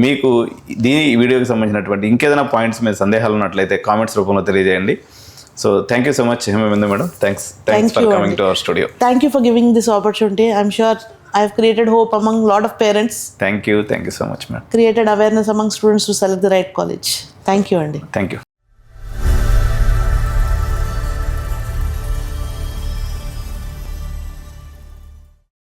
మీకు దీని వీడియోకి సంబంధించినటువంటి ఇంకేదైనా పాయింట్స్ మీద సందేహాలు ఉన్నట్లయితే కామెంట్స్ రూపంలో తెలియజేయండి. So thank you so much Himabindu madam. Thanks for coming to our studio. Thank you for giving this opportunity. I'm sure I have created hope among a lot of parents. Thank you so much, ma'am. Created awareness among students to select the right college. Thank you, Andy. Thank you.